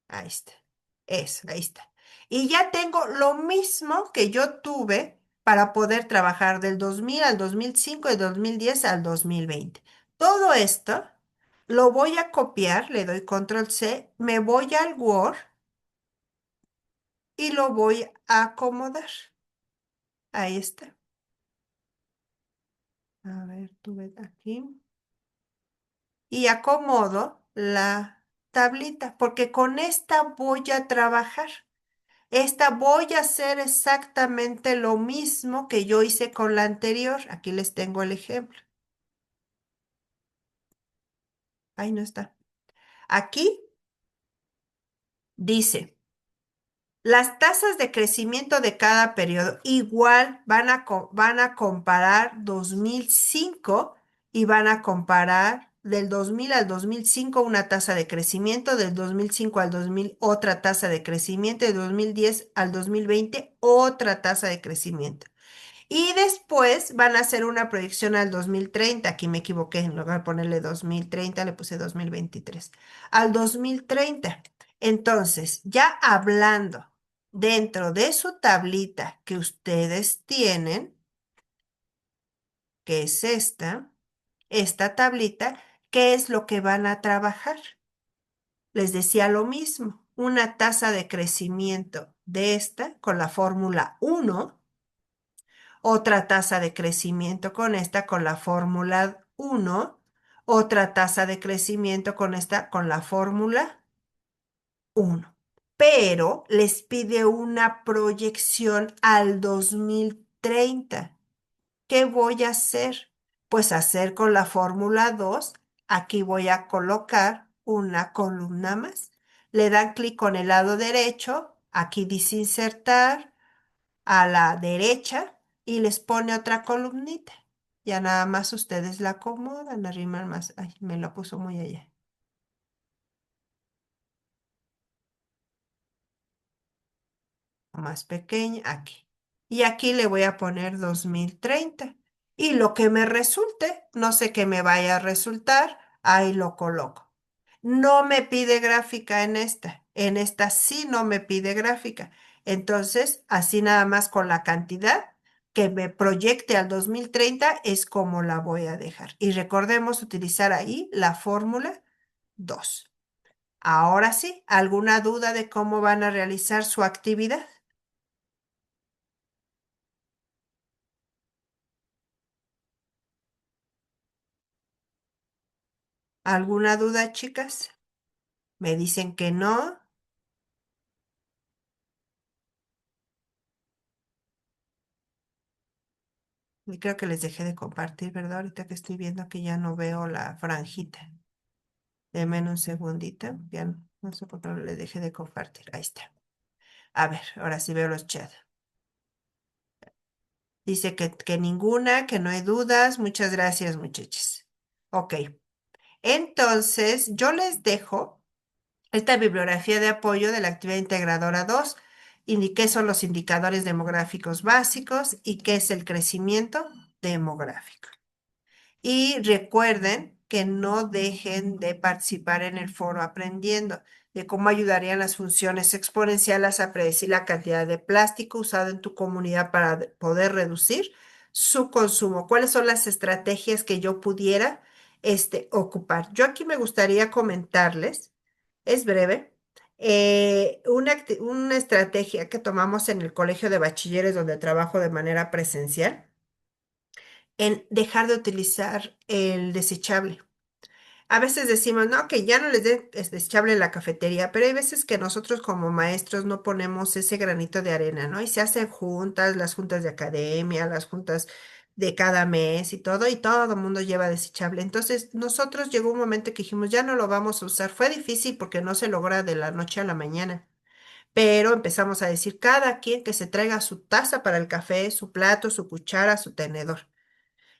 Ahí está. Eso, ahí está. Y ya tengo lo mismo que yo tuve para poder trabajar del 2000 al 2005 y 2010 al 2020. Todo esto lo voy a copiar, le doy control C, me voy al Word y lo voy a acomodar. Ahí está. A ver, tuve aquí. Y acomodo la tablita, porque con esta voy a trabajar. Esta voy a hacer exactamente lo mismo que yo hice con la anterior. Aquí les tengo el ejemplo. Ahí no está. Aquí dice, las tasas de crecimiento de cada periodo igual van a comparar 2005 y van a comparar del 2000 al 2005 una tasa de crecimiento, del 2005 al 2000 otra tasa de crecimiento, del 2010 al 2020 otra tasa de crecimiento. Y después van a hacer una proyección al 2030. Aquí me equivoqué, en lugar de ponerle 2030, le puse 2023. Al 2030. Entonces, ya hablando dentro de su tablita que ustedes tienen, que es esta tablita, ¿qué es lo que van a trabajar? Les decía lo mismo, una tasa de crecimiento de esta con la fórmula 1, otra tasa de crecimiento con esta con la fórmula 1, otra tasa de crecimiento con esta con la fórmula 1. Pero les pide una proyección al 2030. ¿Qué voy a hacer? Pues hacer con la fórmula 2. Aquí voy a colocar una columna más. Le dan clic con el lado derecho. Aquí dice insertar a la derecha y les pone otra columnita. Ya nada más ustedes la acomodan, arriman más. Ay, me la puso muy allá. Más pequeña, aquí. Y aquí le voy a poner 2030. Y lo que me resulte, no sé qué me vaya a resultar, ahí lo coloco. No me pide gráfica en esta sí no me pide gráfica. Entonces, así nada más con la cantidad que me proyecte al 2030 es como la voy a dejar. Y recordemos utilizar ahí la fórmula 2. Ahora sí, ¿alguna duda de cómo van a realizar su actividad? ¿Alguna duda, chicas? Me dicen que no. Y creo que les dejé de compartir, ¿verdad? Ahorita que estoy viendo que ya no veo la franjita. Denme un segundito. Ya no sé por qué no les dejé de compartir. Ahí está. A ver, ahora sí veo los chats. Dice que ninguna, que no hay dudas. Muchas gracias, muchachos. Ok. Entonces, yo les dejo esta bibliografía de apoyo de la actividad integradora 2. Indiqué son los indicadores demográficos básicos y qué es el crecimiento demográfico. Y recuerden que no dejen de participar en el foro aprendiendo de cómo ayudarían las funciones exponenciales a predecir la cantidad de plástico usado en tu comunidad para poder reducir su consumo. ¿Cuáles son las estrategias que yo pudiera ocupar? Yo aquí me gustaría comentarles, es breve, una estrategia que tomamos en el colegio de bachilleres donde trabajo de manera presencial en dejar de utilizar el desechable. A veces decimos, no, que ya no les den desechable en la cafetería, pero hay veces que nosotros como maestros no ponemos ese granito de arena, ¿no? Y se hacen juntas, las juntas de academia, las juntas de cada mes y todo el mundo lleva desechable. Entonces, nosotros llegó un momento que dijimos, ya no lo vamos a usar. Fue difícil porque no se logra de la noche a la mañana, pero empezamos a decir, cada quien que se traiga su taza para el café, su plato, su cuchara, su tenedor.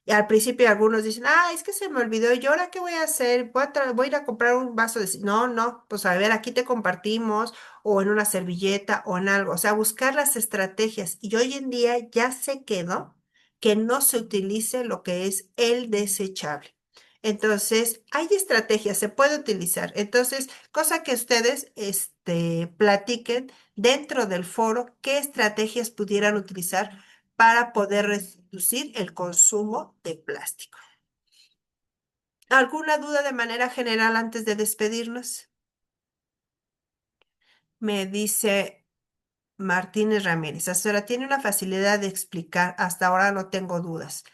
Y al principio algunos dicen, ah, es que se me olvidó, ¿y ahora qué voy a hacer? Voy a ir a comprar un vaso de... No, no, pues a ver, aquí te compartimos, o en una servilleta, o en algo. O sea, buscar las estrategias. Y hoy en día ya se quedó que no se utilice lo que es el desechable. Entonces, hay estrategias, se puede utilizar. Entonces, cosa que ustedes, platiquen dentro del foro, qué estrategias pudieran utilizar para poder reducir el consumo de plástico. ¿Alguna duda de manera general antes de despedirnos? Me dice Martínez Ramírez, asesora, tiene una facilidad de explicar, hasta ahora no tengo dudas,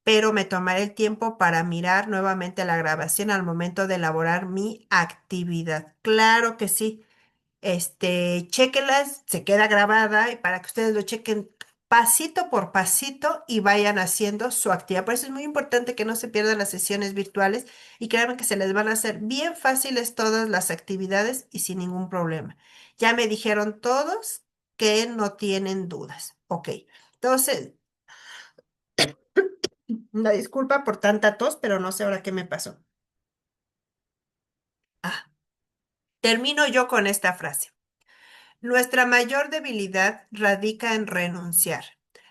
pero me tomaré el tiempo para mirar nuevamente la grabación al momento de elaborar mi actividad. Claro que sí. Chéquenlas, se queda grabada y para que ustedes lo chequen pasito por pasito y vayan haciendo su actividad. Por eso es muy importante que no se pierdan las sesiones virtuales y créanme que se les van a hacer bien fáciles todas las actividades y sin ningún problema. Ya me dijeron todos que no tienen dudas. Ok, entonces, una disculpa por tanta tos, pero no sé ahora qué me pasó. Ah, termino yo con esta frase. Nuestra mayor debilidad radica en renunciar.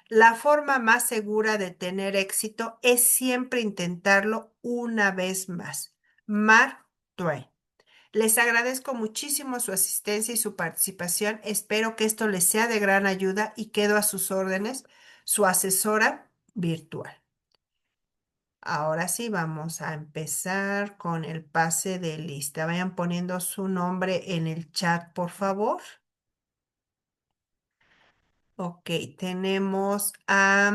La forma más segura de tener éxito es siempre intentarlo una vez más. Mark Twain. Les agradezco muchísimo su asistencia y su participación. Espero que esto les sea de gran ayuda y quedo a sus órdenes, su asesora virtual. Ahora sí, vamos a empezar con el pase de lista. Vayan poniendo su nombre en el chat, por favor. Ok, tenemos a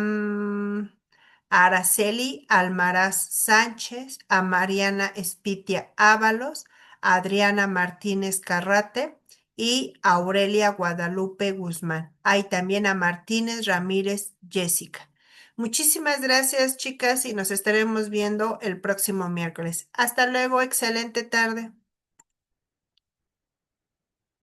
Araceli Almaraz Sánchez, a Mariana Espitia Ábalos, a Adriana Martínez Carrate y a Aurelia Guadalupe Guzmán. Hay también a Martínez Ramírez Jessica. Muchísimas gracias, chicas, y nos estaremos viendo el próximo miércoles. Hasta luego, excelente tarde.